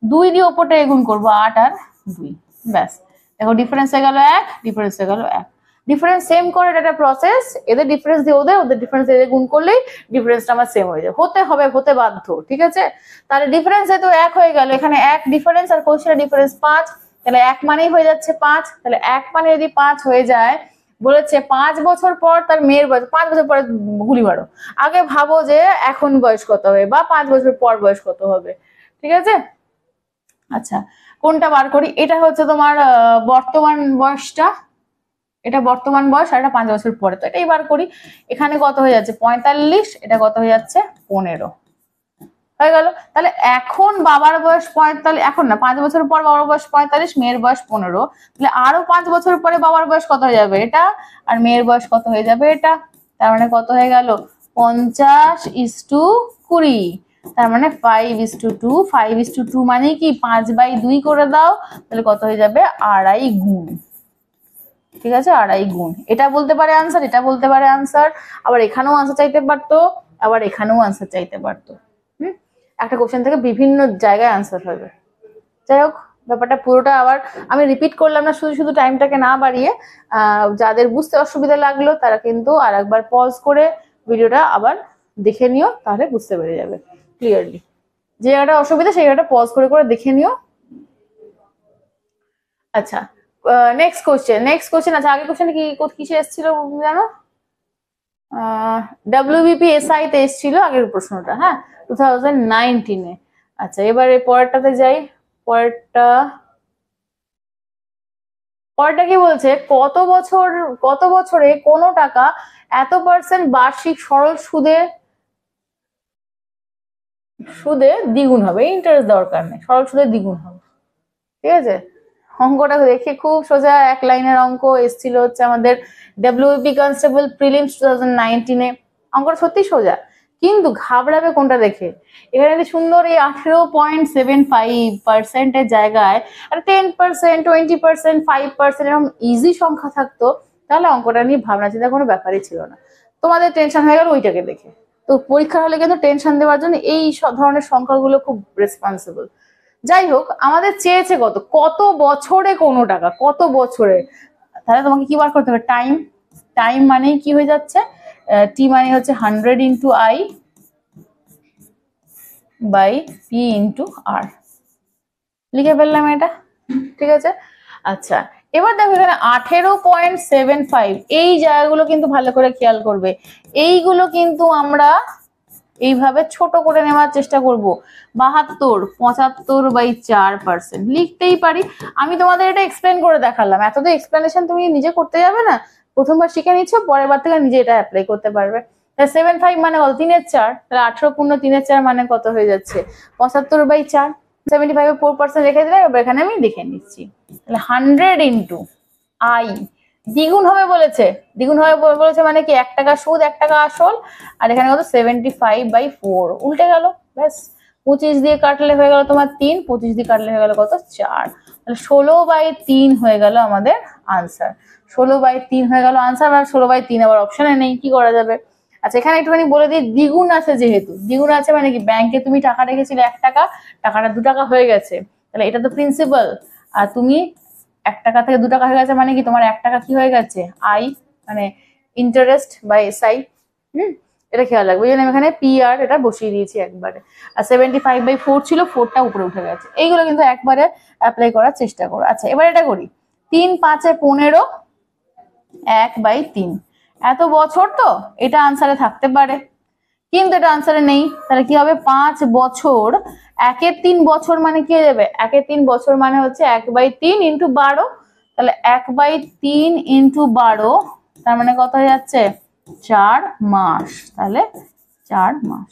S1: 2 দিয়ে উপরটা গুণ করব 8 আর 2, ব্যাস দেখো ডিফারেন্স হয়ে গেল 1, ডিফারেন্স হয়ে গেল 1। ডিফারেন্স সেম করে এটা প্রসেস, এদের ডিফারেন্স দিয়ে ওদের ডিফারেন্স দিয়ে গুণ করলেই ডিফারেন্সটা আমার সেম হয়ে যাবে, হতে হবে, হতে বাধ্য। ঠিক আছে, তাহলে ডিফারেন্স যেহেতু 1 হয়ে গেল, এখানে 1 ডিফারেন্স আর কোশ্চেনের ডিফারেন্স 5, তাহলে 1 মানেই হয়ে যাচ্ছে 5, তাহলে 1 মানে যদি 5 হয়ে যায়, বলেছে 5 বছর পর তার মেয়ের বয়স, 5 বছর পরে গুলি মারো, আগে ভাবো যে এখন বয়স কত হবে বা 5 বছর পর বয়স কত হবে। ঠিক আছে, আচ্ছা কোনটা বার করি, এটা হচ্ছে তোমার বর্তমান বয়সটা, এটা বর্তমান বয়স আর এটা 5 বছর পরে, তো এটাই বার করি। এখানে কত হয়ে যাচ্ছে 45, এটা কত হয়ে যাচ্ছে 15 হয়ে গেল। তাহলে এখন বাবার বয়স 45, এখন না 5 বছর পর বাবার বয়স 45, মেয়ের বয়স 15, তাহলে আরো 5 বছর পরে বাবার বয়স কত হয়ে যাবে এটা, আর মেয়ের বয়স কত হয়ে যাবে এটা, তার মানে কত হয়ে গেল 50:20, তার মানে 5:2, 5:2 মানে কি 5/2 করে দাও, তাহলে কত হয়ে যাবে 2.5 গুণ। ঠিক আছে, 2.5 গুণ, এটা বলতে পারে আনসার, এটা বলতে পারে আনসার, আবার এখানেও আনসার চাইতে পারতো, আবার এখানেও আনসার চাইতে পারতো। একটা কোশ্চেন থেকে বিভিন্ন জায়গায় আনসার হবে। যাই হোক ব্যাপারটা পুরোটা আবার আমি রিপিট করলাম না, শুধু শুধু টাইমটাকে না বাড়িয়ে, যাদের বুঝতে অসুবিধা লাগলো তারা কিন্তু আর একবার পজ করে ভিডিওটা আবার দেখে নিও, তাহলে বুঝতে পেরে যাবে ক্লিয়ারলি। যে জায়গাটা অসুবিধা সেই জায়গাটা পজ করে করে দেখে নিও। আচ্ছা নেক্সট কোশ্চেন, আচ্ছা আগের কোশ্চেন কি কিসে এসেছিল জানো, WBPSI তে এসেছিল আগের প্রশ্নটা, হ্যাঁ 2019-এ। আচ্ছা এবারে পরেরটাতে যাই, পরেরটা পরেরটা কি বলছে, কত বছরে কোনো টাকা এত পার্সেন্ট বার্ষিক সরল সুদে সুদে দ্বিগুণ হবে, ইন্টারেস্ট দরকার নেই, সরল সুদে দ্বিগুণ হবে। ঠিক আছে, অঙ্কটা দেখে খুব সোজা, এক লাইনের অঙ্ক এসেছিল হচ্ছে আমাদের ডব্লিউপি কনস্টেবল প্রিলিমস 2019-এ। অঙ্কটা সত্যি সোজা, কিন্তু ঘাবড়াবে কোনটা দেখে। এখানে যদি সুন্দর এই 18.75% জায়গায় আর 10%, 20%, 5% এরকম ইজি সংখ্যা থাকতো, তাহলে অঙ্কটা নিয়ে ভাবনা চিন্তা কোনো ব্যাপারই ছিল না। তোমাদের টেনশন হয়ে গেল ওইটাকে দেখে। তো পরীক্ষা হলে কিন্তু টেনশন দেওয়ার জন্য এই সব ধরনের সংখ্যাগুলো খুব রেসপন্সিবল। যাই হোক, আমাদের চেয়েছে কত বছরে কোনো টাকা, কত বছরে। তাহলে তোমাকে কি বার করতে হবে, টাইম। টাইম মানেই কি হয়ে যাচ্ছে, টি মানে হচ্ছে 100 × I বাই পি ইন্টু আর। লিখে ফেললাম এটা, ঠিক আছে। আচ্ছা, এবার দেখো এখানে 18.75, এই জায়গাগুলো কিন্তু ভালো করে খেয়াল করবে। এইগুলো কিন্তু আমরা এইভাবে ছোট করে নেওয়ার চেষ্টা করব। 75/4% লিখতেই পারি। আমি তোমাদের এটা এক্সপ্লেন করে দেখালাম, এত তো এক্সপ্লেনেশন তুমি নিজে করতে যাবে না, প্রথমবার শিখে নিচ্ছ, পরের বার থেকে নিজে এটা অ্যাপ্লাই করতে পারবে। 75 মানে কত, 3/4, তাহলে 18 পূর্ণ 3/4 মানে কত হয়ে যাচ্ছে, 75/4। 75 4% রেখে দিলে এবার এখানে আমি দেখে নিচ্ছি। তাহলে 100 × I, দ্বিগুণ হবে বলেছে, দ্বিগুণ হবে বলেছে মানে কি, 1 টাকা সুদ 1 টাকা আসল, আর এখানে কত 75/4, উল্টে গেল, ব্যাস। 25 দিয়ে কাটলে হয়ে গেল তোমার 3, 25 দিয়ে কাটলে হয়ে গেল কত 4, তাহলে 16/3 হয়ে গেল আমাদের আনসার। 16/3 হয়ে গেল আনসার, আর 16/3 আবার অপশনে নেই, কি করা যাবে। আচ্ছা, এখানে একটুখানি বলে দিই, দ্বিগুণ আছে, যেহেতু দ্বিগুণ আছে মানে কি, ব্যাংকে তুমি টাকা রেখেছিলে 1 টাকা, টাকাটা 2 টাকা হয়ে গেছে, তাহলে এটা তো প্রিন্সিপাল, আর তুমি 1 টাকা থেকে 2 টাকা হয়ে গেছে মানে কি, তোমার 1 টাকা কি হয়ে গেছে, আই, মানে ইন্টারেস্ট বাই এসআই। এটা খেয়াল রাখবে, এই জন্য আমি এখানে পি আর এটা বসিয়ে দিয়েছি একবারে। আর 75/4 ছিল, 4টা উপরে উঠে গেছে। এইগুলো কিন্তু একবারে অ্যাপ্লাই করার চেষ্টা করো। আচ্ছা, এবার এটা করি, 3 5 15, 1/3। এত বছর তো এটা আনসারে থাকতে পারে, কিন্তু এটা আনসারে নেই, তাহলে কি হবে, 5 বছর, 1/3 বছর মানে কি হয়ে যাবে, 1/3 বছর মানে হচ্ছে 1/3 × 12, তাহলে 1/3 × 12, তার মানে কত হয়ে যাচ্ছে, 4 মাস। তাহলে 4 মাস।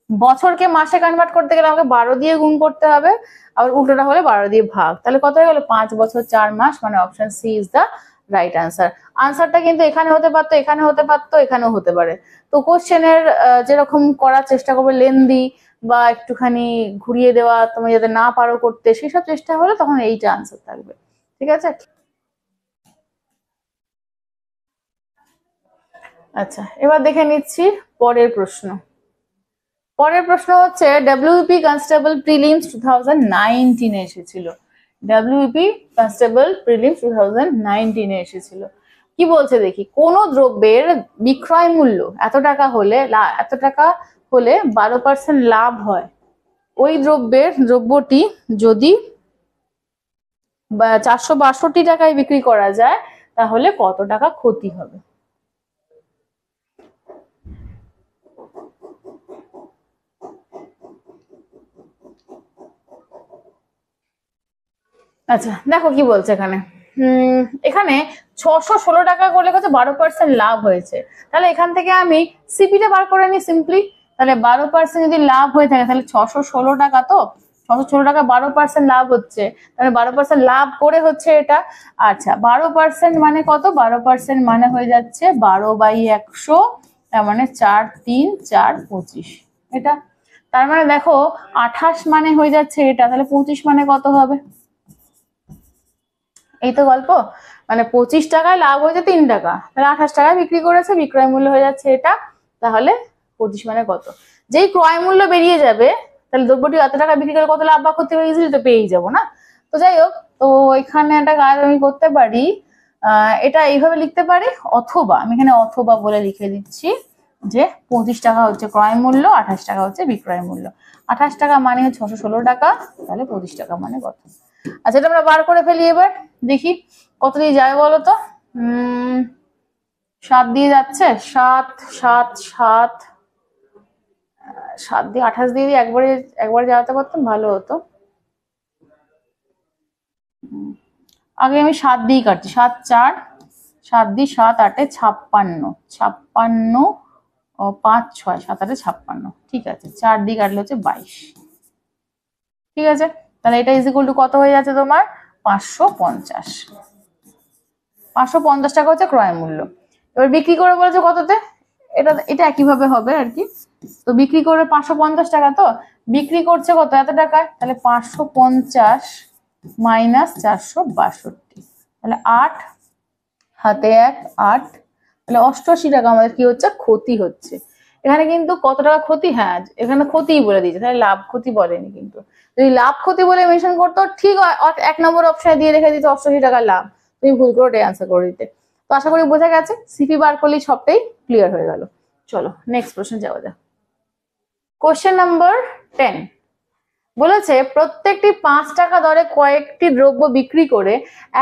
S1: বছরকে মাসে কনভার্ট করতে গেলে আমাকে 12 দিয়ে গুণ করতে হবে, আবার উল্টোটা হলে 12 দিয়ে ভাগ, তাহলে কত হয়ে গেল, 5 বছর 4 মাস, মানে option C is the right answer. আনসারটা কিন্তু এখানে হতে পারতো, এখানে হতে পারতো, এখানেও হতে পারে। তো কোশ্চেনের যেরকম করার চেষ্টা করবে, লেন্দি বা একটুখানি ঘুরিয়ে দেওয়া, তুমি যাতে না পারো করতে, সেসব চেষ্টা হলে তখন এইটা আনসার থাকবে। ঠিক আছে। আচ্ছা, এবার দেখে নিচ্ছি পরের প্রশ্ন। পরের প্রশ্ন হচ্ছে ডব্লিউপি কনস্টেবল প্রিলিমস 2019 এসেছিল। ডব্লিউপি কনস্টেবল প্রিলিমস 2019 এসেছিল। কি বলছে দেখি, কোন দ্রব্যের বিক্রয় মূল্য এত টাকা হলে 12% লাভ হয়, ওই দ্রব্যটি যদি 462 টাকায় বিক্রি করা যায়, তাহলে কত টাকা ক্ষতি হবে। আচ্ছা, দেখো কি বলছে এখানে। এখানে 616 টাকা করলে কত, 12% লাভ হয়েছে। তাহলে এখান থেকে আমি সিপিটা বার করে নিই সিম্পলি। তাহলে 12% যদি লাভ হয়ে থাকে, তাহলে 616 টাকা, তো 616 টাকা 12% লাভ হচ্ছে, তাহলে 12% লাভ করে হচ্ছে এটা। আচ্ছা, 12% মানে কত, 12% মানে হয়ে যাচ্ছে 12/100, তার মানে 4 3 4 25, এটা। তার মানে দেখো 28 মানে হয়ে যাচ্ছে এটা, তাহলে 25 মানে কত হবে, এই তো গল্প। মানে 25 টাকায় লাভ হয়েছে 3 টাকা, তাহলে 28 টাকায় বিক্রি করেছে, বিক্রয় মূল্য হয়ে যাচ্ছে এটা। তাহলে 25 মানে কত, যেই ক্রয় মূল্য বেরিয়ে যাবে, তাহলে দ্রব্যটি এত টাকা বিক্রি করে কত লাভ বা ক্ষতি হয়ে গেছিল, তো পেয়েই যাবো না। তো যাই হোক, তো এখানে একটা কাজ আমি করতে পারি, এটা এইভাবে লিখতে পারি, অথবা আমি এখানে অথবা বলে লিখে দিচ্ছি যে 25 টাকা হচ্ছে ক্রয় মূল্য, 28 টাকা হচ্ছে বিক্রয় মূল্য। 28 টাকা মানে হচ্ছে 616 টাকা, তাহলে 25 টাকা মানে কত। আচ্ছা, এটা আমরা বার করে ফেলি, এবার দেখি কত দিয়ে যাবে বলো তো। 7 দিয়ে যাচ্ছে, 7 7 7, 7 দিয়ে 28 দিয়ে একবারে একবারে যাওয়াতে পারতাম, ভালো হতো। আগে আমি 7 দিয়ে কাটছি, 7 4, 7 দিয়ে 7 8 56, 56 ও 5 6, 7 8 56, ঠিক আছে। 4 দিয়ে কাটলে হচ্ছে 22, ঠিক আছে। তাহলে এটা ইজ ইকুয়াল টু কত হয়ে যাচ্ছে তোমার? 550, 550 টাকা হচ্ছে ক্রয় মূল্য। এবার বিক্রি করে বলেছে কততে, এটা একইভাবে হবে আর কি। তো বিক্রি করে 550 টাকা, তো বিক্রি করছে কত, এত টাকায়, তাহলে 550 মাইনাস 462, তাহলে 8 হাতে 1 8, তাহলে 88 টাকা আমাদের কি হচ্ছে, ক্ষতি হচ্ছে। এখানে কিন্তু কত টাকা ক্ষতি, হ্যাঁ এখানে ক্ষতিই বলে দিয়েছে, তাহলে লাভ ক্ষতি বলেনি। কিন্তু যদি লাভ ক্ষতি বলে মেনশন করতো, ঠিক 1 নম্বর অপশনে দিয়ে রেখে দিত 88 টাকা লাভ, তুমি ভুল করে ওটাই আনসার করে দিতে। তো আশা করি বোঝা গেছে, সিপি বার করলেই সবটাই ক্লিয়ার হয়ে গেল। চলো নেক্সট প্রশ্নে যাওয়া যাক। কোশ্চেন নাম্বার 10 বলেছে প্রত্যেকটি 5 টাকা দরে কয়েকটি দ্রব্য বিক্রি করে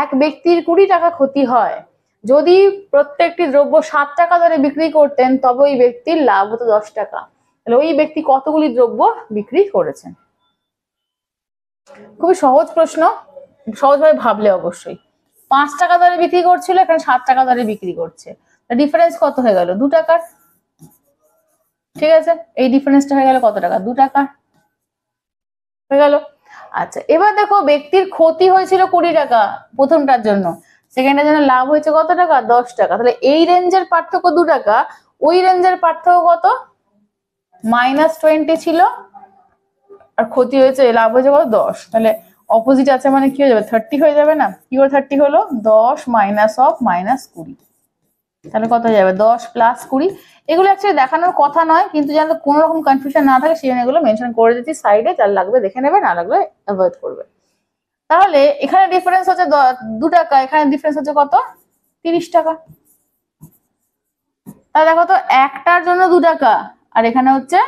S1: এক ব্যক্তির 20 টাকা ক্ষতি হয়। যদি প্রত্যেকটি দ্রব্য 7 টাকা দরে বিক্রি করতেন তবে ওই ব্যক্তির লাভ হতো 10 টাকা। তাহলে ওই ব্যক্তি কতগুলি দ্রব্য বিক্রি করেছেন? খুবই সহজ প্রশ্ন, সহজভাবে ভাবলে অবশ্যই। 5 টাকা দরে বিক্রি করছিল, এখানে 7 টাকা দরে বিক্রি করছে, ডিফারেন্স কত হয়ে গেল, 2 টাকার, ঠিক আছে। এই ডিফারেন্সটা হয়ে গেল কত টাকা, 2 টাকা হয়ে গেল। আচ্ছা এবার দেখো ব্যক্তির ক্ষতি হয়েছিল 20 টাকা প্রথমটার জন্য, সেকেন্ডের জন্য লাভ হয়েছে কত টাকা, 10 টাকা। তাহলে এই রেঞ্জের পার্থক্য 2 টাকা, ওই রেঞ্জের পার্থক্য কত, -20 ছিল, আর ক্ষতি হয়েছে, লাভ হয়েছে কত, 10। তাহলে অপোজিট আছে মানে কি হয়ে যাবে, 30 হয়ে যাবে না? কি করে 30 হলো, 10 মাইনাস অফ -20, তাহলে কত হয়ে যাবে, 10 প্লাস 20। এগুলো অ্যাকচুয়ালি দেখানোর কথা নয়, কিন্তু যাতে কোনো রকম কনফিউশন না থাকে সেই জন্য এগুলো মেনশন করে দিচ্ছি সাইডে, যার লাগবে দেখে নেবে, না লাগলে অ্যাভয়েড করবে। তাহলে এখানে ডিফারেন্স হচ্ছে 2 টাকা, এখানে ডিফারেন্স হচ্ছে কত, 30 টাকা। তাহলে দেখো তো, একটার জন্য 2 টাকা, আর এখানে হচ্ছে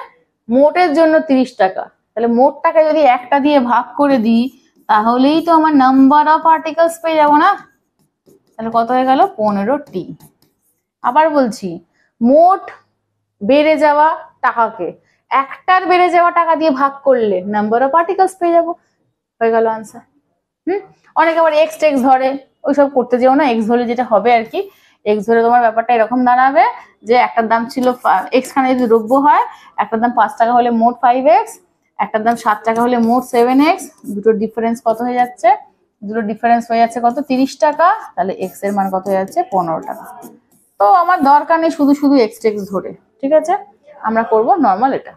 S1: মোটের জন্য 30 টাকা। তাহলে মোটটাকে যদি একটা দিয়ে ভাগ করে দিই, তাহলেই তো আমার নাম্বার অফ আর্টিকেলস পেয়ে যাবো না? তাহলে কত হয়ে গেল, 15টি। আবার বলছি, মোট বেড়ে যাওয়া টাকাকে একটার বেড়ে যাওয়া টাকা দিয়ে ভাগ করলে নাম্বার অফ আর্টিকেলস পেয়ে যাবো, হয়ে গেল আনসার। অনেকে আবার এক্স টেক্স ধরে, ওইসব করতে যেও না। এক্স ধরে যেটা হবে আর কি, এক্স ধরে তোমার ব্যাপারটা এরকম দাঁড়াবে যে একটার দাম ছিল এক্স খানে যদি দ্রব্য হয়, একটার দাম 5 টাকা হলে মোট 5x, একটার দাম 7 টাকা হলে মোট 7x, দুটোর ডিফারেন্স কত হয়ে যাচ্ছে, দুটোর ডিফারেন্স হয়ে যাচ্ছে কত, 30 টাকা। তাহলে এক্স এর মান কত হয়ে যাচ্ছে, 15 টাকা। তো আমার দরকার নেই শুধু শুধু এক্স টেক্স ধরে, ঠিক আছে, আমরা করব নর্মাল। এটা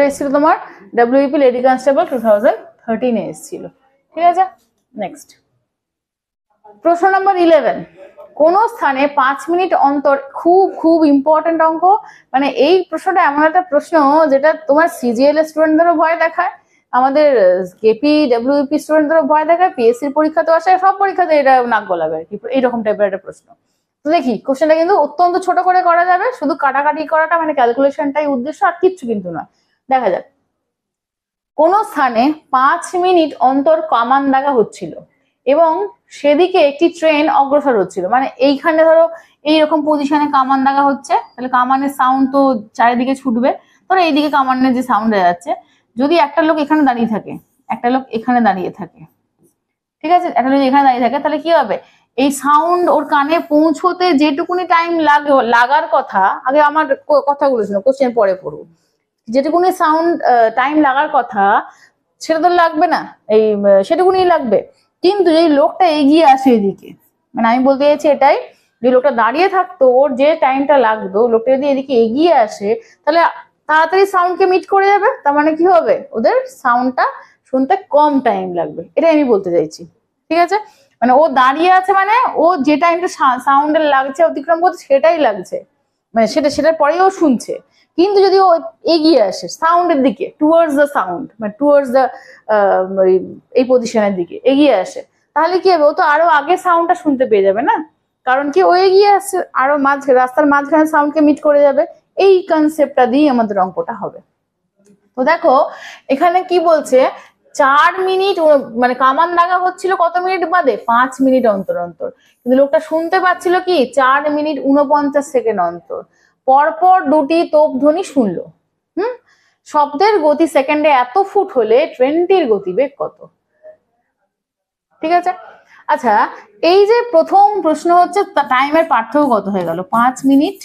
S1: এসেছিল তোমার ডব্লিউপি লেডি কনস্টেবল 2013 এ এসেছিল, ঠিক আছে। নেক্সট প্রশ্ন নাম্বার 11, কোন স্থানে 5 মিনিট অন্তর, খুব খুব ইম্পর্টেন্ট অঙ্ক, মানে এই প্রশ্নটা এমন একটা প্রশ্ন যেটা তোমার সিজিএল স্টুডেন্টদেরও ভয় দেখায়, আমাদের কেপি ডব্লিউপি স্টুডেন্টদেরও ভয় দেখায়, পিএসসির পরীক্ষা তো আসে, সব পরীক্ষাতে এটা নাক গলাবে আর কি, এইরকম টাইপের একটা প্রশ্ন। তো দেখি কোশ্চেনটা কিন্তু অত্যন্ত ছোট করে করা যাবে, শুধু কাটাকাটি করাটা মানে ক্যালকুলেশনটাই উদ্দেশ্য, আর কিচ্ছু কিন্তু না। দেখা যাক, কোন স্থানে 5 মিনিট অন্তর কামান দাগা হচ্ছিল এবং সেদিকে একটি ট্রেন অগ্রসর হচ্ছিল, মানে এইখানে ধরো এইরকম পজিশনে কামান দাগা হচ্ছে, তাহলে কামানের সাউন্ড তো চারিদিকে ছুটবে, ধরো এইদিকে কামানের যে সাউন্ড যাচ্ছে, যদি একটা লোক এখানে দাঁড়িয়ে থাকে, একটা লোক এখানে দাঁড়িয়ে থাকে, ঠিক আছে, একটা লোক এখানে দাঁড়িয়ে থাকে, তাহলে কি হবে, এই সাউন্ড ওর কানে পৌঁছতে যেটুকুনি টাইম লাগার কথা, আগে আমার কথাগুলো শোনো, কোশ্চেন পরে পড়বো, যেটুকুনি সাউন্ড টাইম লাগার কথা সেটা তো লাগবে না, এই সেটুকুনি লাগবে। কিন্তু এই লোকটা এগিয়ে আসে এদিকে, মানে আমি বলতে চাইছি এটাই, যে লোকটা দাঁড়িয়ে থাকতো ওর যে টাইমটা লাগতো, লোকটা যদি এদিকে এগিয়ে আসে তাহলে তাড়াতাড়ি সাউন্ডকে মিট করে যাবে, তার মানে কি হবে, ওদের সাউন্ডটা শুনতে কম টাইম লাগবে, এটাই আমি বলতে চাইছি, ঠিক আছে। মানে ও দাঁড়িয়ে আছে মানে ও যে টাইমটা সাউন্ডের লাগছে অতিক্রম করছে সেটাই লাগছে, মানে সেটার পরেই ও শুনছে। কিন্তু যদি ও এগিয়ে আসে সাউন্ডের দিকে, টুয়ার্ডস দ্য সাউন্ড, মানে টুয়ার্ডস দ্য এই পজিশনের দিকে এগিয়ে আসে, তাহলে কি হবে, ও তো আরো আগে সাউন্ডটা শুনতে পেয়ে যাবে না, কারণ কি ও এগিয়ে আসছে, আরো রাস্তার মাঝখানে সাউন্ডকে মিট করে যাবে। এই কনসেপ্টটা দিয়ে আমাদের অঙ্কটা হবে। তো দেখো এখানে কি বলছে, 4 মিনিট, মানে কামান দাগা হচ্ছিল কত মিনিট বাদে, 5 মিনিট অন্তর অন্তর, কিন্তু লোকটা শুনতে পাচ্ছিল কি 4 মিনিট 49 সেকেন্ড অন্তর, পরপর দুটি তোপধ্বনি শুনলো। শব্দের গতি সেকেন্ডে এত ফুট হলে ট্রেনটির গতিবেগ কত? ঠিক আছে। আচ্ছা, এই যে প্রথম প্রশ্ন হচ্ছে টাইমের পার্থক্য কত হয়ে গেল, 5 মিনিট,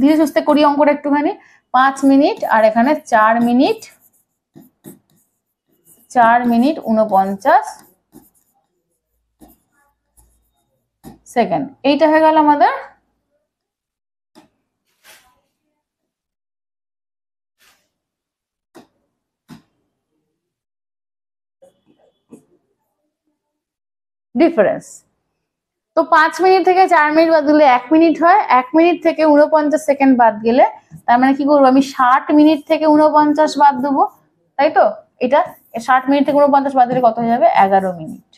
S1: ধীরে সুস্থে করি অঙ্কটা একটুখানি, 5 মিনিট আর এখানে 4 মিনিট, 4 মিনিট 49 সেকেন্ড, এইটা হয়ে গেল আমাদের ডিফারেন্স। তো 5 মিনিট থেকে 4 মিনিট বাদ দিলে 1 মিনিট হয়, 1 মিনিট থেকে 49 সেকেন্ড বাদ গেলে তার মানে কি করবো, আমি 60 মিনিট থেকে 49 বাদ দেবো, তাই তো? এটা 60 মিনিট থেকে 49 বাদ দিলে কত হয়ে যাবে, 11 মিনিট,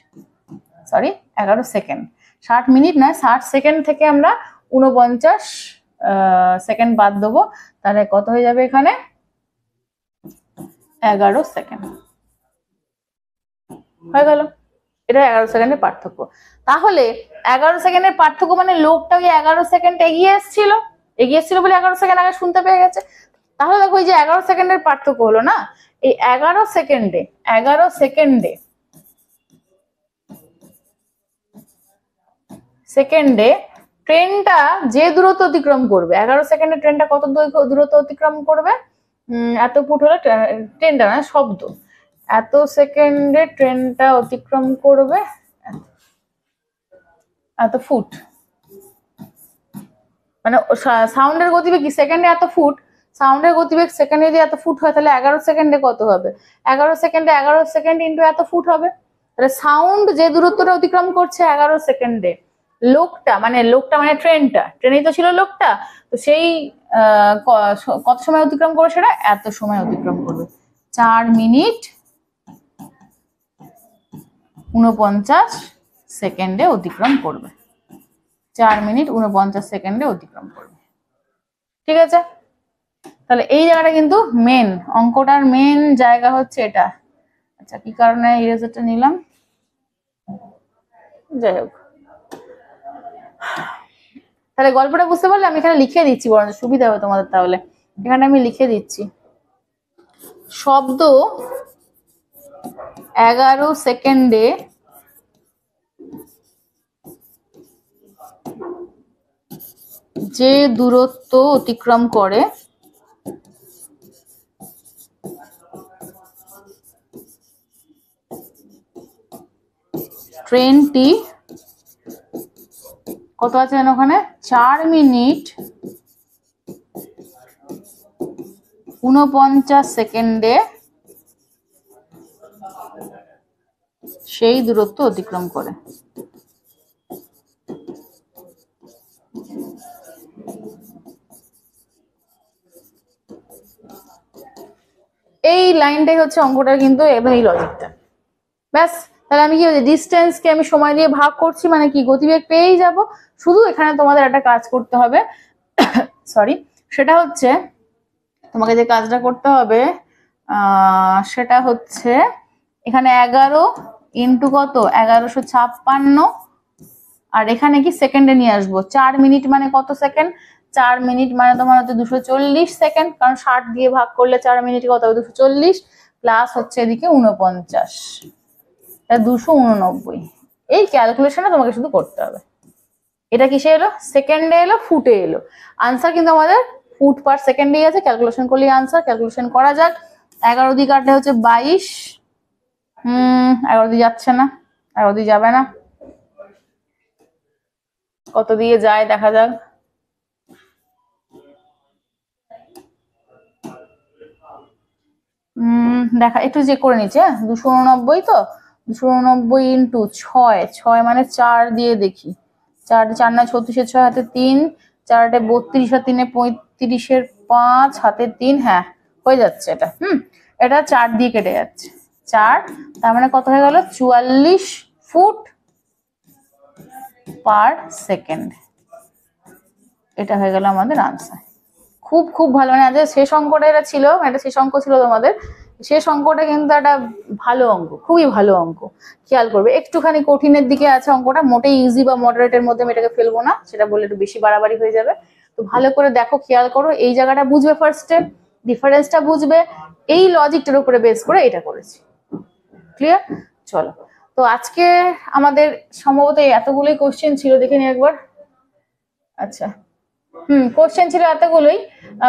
S1: সরি 11 সেকেন্ড। 60 মিনিট নয়, 60 সেকেন্ড থেকে আমরা 49 সেকেন্ড বাদ দেবো, তাহলে কত হয়ে যাবে এখানে, 11 সেকেন্ড হয়ে গেল। এটা 11 সেকেন্ডের পার্থক্য। তাহলে 11 সেকেন্ডের পার্থক্য মানে লোকটা ওই 11 সেকেন্ড এগিয়ে এসেছিল বলে 11 সেকেন্ড আগে শুনতে পেয়ে গেছে। তাহলে দেখো এই যে 11 সেকেন্ডের পার্থক্য হলো না, এই 11 সেকেন্ডে ট্রেনটা যে দূরত্ব অতিক্রম করবে, 11 সেকেন্ডে ট্রেনটা কত দূরত্ব অতিক্রম করবে, এত ফুট হলো ট্রেনটা না শব্দ, এত সেকেন্ডে ট্রেনটা অতিক্রম করবে এত ফুট, মানে সাউন্ডের গতিবেগ কি সেকেন্ডে এত ফুট, সাউন্ডের গতিবেগ সেকেন্ডে যদি এত ফুট হয় তাহলে 11 সেকেন্ডে কত হবে, 11 সেকেন্ডে 11 সেকেন্ড ইন্টু এত ফুট হবে। তাহলে সাউন্ড যে দূরত্বটা অতিক্রম করছে 11 সেকেন্ডে, লোকটা মানে ট্রেনেই তো ছিল লোকটা, তো সেই কত সময় অতিক্রম করবে, সেটা এত সময় অতিক্রম করবে, 4 মিনিট 49 সেকেন্ডে অতিক্রম করবে, 4 মিনিট 49 সেকেন্ডে অতিক্রম করবে। ঠিক আছে, তাহলে এই জায়গাটা কিন্তু মেন, অঙ্কটার মেন জায়গা হচ্ছে এটা। আচ্ছা, কি কারণে ইরেজারটা নিলাম, যাই হোক, তাহলে গল্পটা বুঝতে পারলে আমি এখানে লিখে দিচ্ছি, বরং সুবিধা হবে তোমাদের। তাহলে এখানে আমি লিখে দিচ্ছি, শব্দ 11 সেকেন্ডে যে দূরত্ব অতিক্রম করে ট্রেনটি কত আছে ওখানে, 4 মিনিট 49 সেকেন্ডে সেই দূরত্ব অতিক্রম করে। এই লাইনটাই হচ্ছে অঙ্কটার কিন্তু, এবং এই লজিকটা, ব্যাস। তাহলে আমি কি হচ্ছে, ডিস্টেন্সকে আমি সময় দিয়ে ভাগ করছি, মানে কি গতিবেগ পেয়েই যাব। শুধু এখানে তোমাদের একটা কাজ করতে হবে, সরি, সেটা হচ্ছে তোমাকে যে কাজটা করতে হবে সেটা হচ্ছে এখানে 11 ইন্টু কত, 1156, আর এখানে কি সেকেন্ডে নিয়ে আসবো, 4 মিনিট মানে কত সেকেন্ড, 4 মিনিট মানে তোমার হচ্ছে 240 সেকেন্ড, কারণ 60 দিয়ে ভাগ করলে 4 মিনিট কত হবে, 240, প্লাস হচ্ছে এদিকে 49, 289। এই ক্যালকুলেশনটা তোমাকে শুধু করতে হবে। এটা কিসে এলো, সেকেন্ডে এলো, ফুটে এলো, আনসার কিন্তু আমাদের ফুট পার সেকেন্ডেই আছে, ক্যালকুলেশন করলেই আনসার। ক্যালকুলেশন করা যাক, 11 দিয়ে কাটলে হচ্ছে 22, 11 দিয়ে যাচ্ছে না, 11 দিয়ে যাবে না, কত দিয়ে যায় দেখা যাক, দেখা একটু চেক করে নিচ্ছে, 289 তো, 289 ইন্টু 6, 6 মানে 4 দিয়ে দেখি, 4 4 নয় 36, 6 হাতে 3, 4 32, আর 3 35, 5 হাতে 3, হ্যাঁ হয়ে যাচ্ছে এটা। এটা 4 দিয়ে কেটে যাচ্ছে, 4, তার মানে কত হয়ে গেল, 44 ফুট পার সেকেন্ড। এটা হয়ে গেল আমাদের আনসার। খুব খুব ভালো, মানে আজ শেষ অঙ্কটা এটা ছিল, এটা শেষ অঙ্ক ছিল তোমাদের, শেষ অঙ্কটা কিন্তু একটা ভালো অঙ্ক, খুবই ভালো অঙ্ক, খেয়াল করবে। একটুখানি কঠিনের দিকে আছে অঙ্কটা, মোটেই ইজি বা মডারেটের মধ্যে আমি এটাকে ফেলবো না, সেটা বললে একটু বেশি বাড়াবাড়ি হয়ে যাবে। তো ভালো করে দেখো, খেয়াল করো, এই জায়গাটা বুঝবে, ফার্স্টে ডিফারেন্সটা বুঝবে, এই লজিকটার উপরে বেস করে এটা করেছি। ক্লিয়ার? চলো তো আজকে আমাদের সম্ভবত এতগুলোই কোশ্চেন ছিল, দেখে নি একবার। আচ্ছা, কোশ্চেন ছিল এতগুলোই।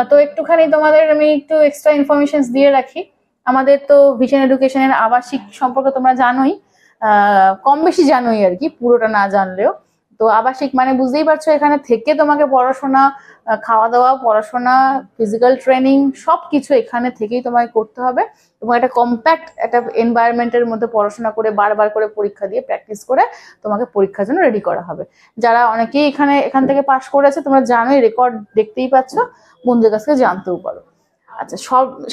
S1: তো একটুখানি তোমাদের আমি একটু এক্সট্রা ইনফরমেশন দিয়ে রাখি। আমাদের তো ভিশন এডুকেশনের আবাসিক সম্পর্কে তোমরা জানোই, কম বেশি জানোই আর কি, পুরোটা না জানলেও। তো আবাসিক মানে বুঝতেই পারছো, এখানে থেকে তোমাকে পড়াশোনা, খাওয়া দাওয়া, পড়াশোনা, ফিজিক্যাল ট্রেনিং সবকিছু এখানে থেকেই তোমাকে করতে হবে, এবং একটা কম্প্যাক্ট একটা এনভায়রনমেন্টের মধ্যে পড়াশোনা করে বারবার করে পরীক্ষা দিয়ে প্র্যাকটিস করে তোমাকে পরীক্ষার জন্য রেডি করা হবে। যারা অনেকেই এখান থেকে পাশ করেছে, তোমরা জানোই, রেকর্ড দেখতেই পাচ্ছ, বন্ধুদের কাছ থেকে জানতেও পারো। আচ্ছা,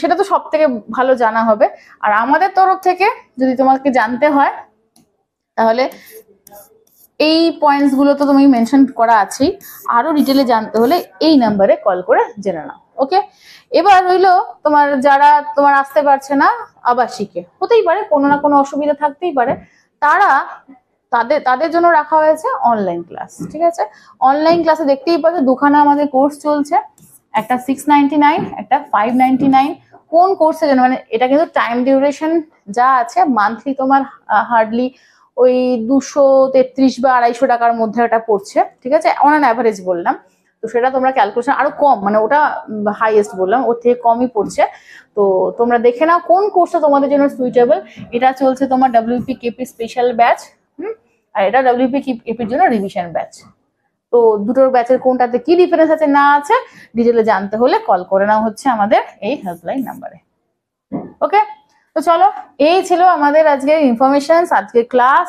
S1: সেটা তো সব থেকে ভালো জানা হবে। আর আমাদের তরফ থেকে যদি তোমাকে জানতে হয়, তাহলে এই পয়েন্টস গুলো তো তুমি মেনশন করা আছেই, আরো ডিটেলে জানতে হলে এই নাম্বারে কল করে জেনে নাও। ওকে, এবার হইলো যারা তোমার আসতে পারছে না আবাসিকে, হতেই পারে কোনো না কোনো অসুবিধা থাকতেই পারে, তাদের জন্য রাখা হয়েছে অনলাইন ক্লাস। ঠিক আছে, অনলাইন ক্লাসে দেখতেই পাচ্ছ দুখানা আমাদের কোর্স চলছে, একটা 699, একটা 599। কোন কোর্সে যেন, মানে এটা কিন্তু টাইম ডিউরেশন যা আছে মান্থলি তোমার হার্ডলি ওই 233 বা 250 টাকার মধ্যে এটা পড়ছে। ঠিক আছে, অন অ্যান অ্যাভারেজ বললাম, তো সেটা তোমরা ক্যালকুলেশন আরো কম, মানে ওটা হাইয়েস্ট বললাম, ওর থেকে কমই পড়ছে। তো তোমরা দেখে নাও কোন কোর্সটা তোমাদের জন্য সুইটেবল। এটা চলছে তোমার WP KP স্পেশাল ব্যাচ, আর এটা WP KPর জন্য রিভিশন ব্যাচ। তো দুটোর ব্যাচের কোনটাতে কি ডিফারেন্স আছে না আছে ডিটেলে জানতে হলে কল করে নাও হচ্ছে আমাদের এই হেল্পলাইন নাম্বারে। ওকে, তো চলো, এই ছিল আমাদের আজকের ইনফরমেশন, আজকের ক্লাস।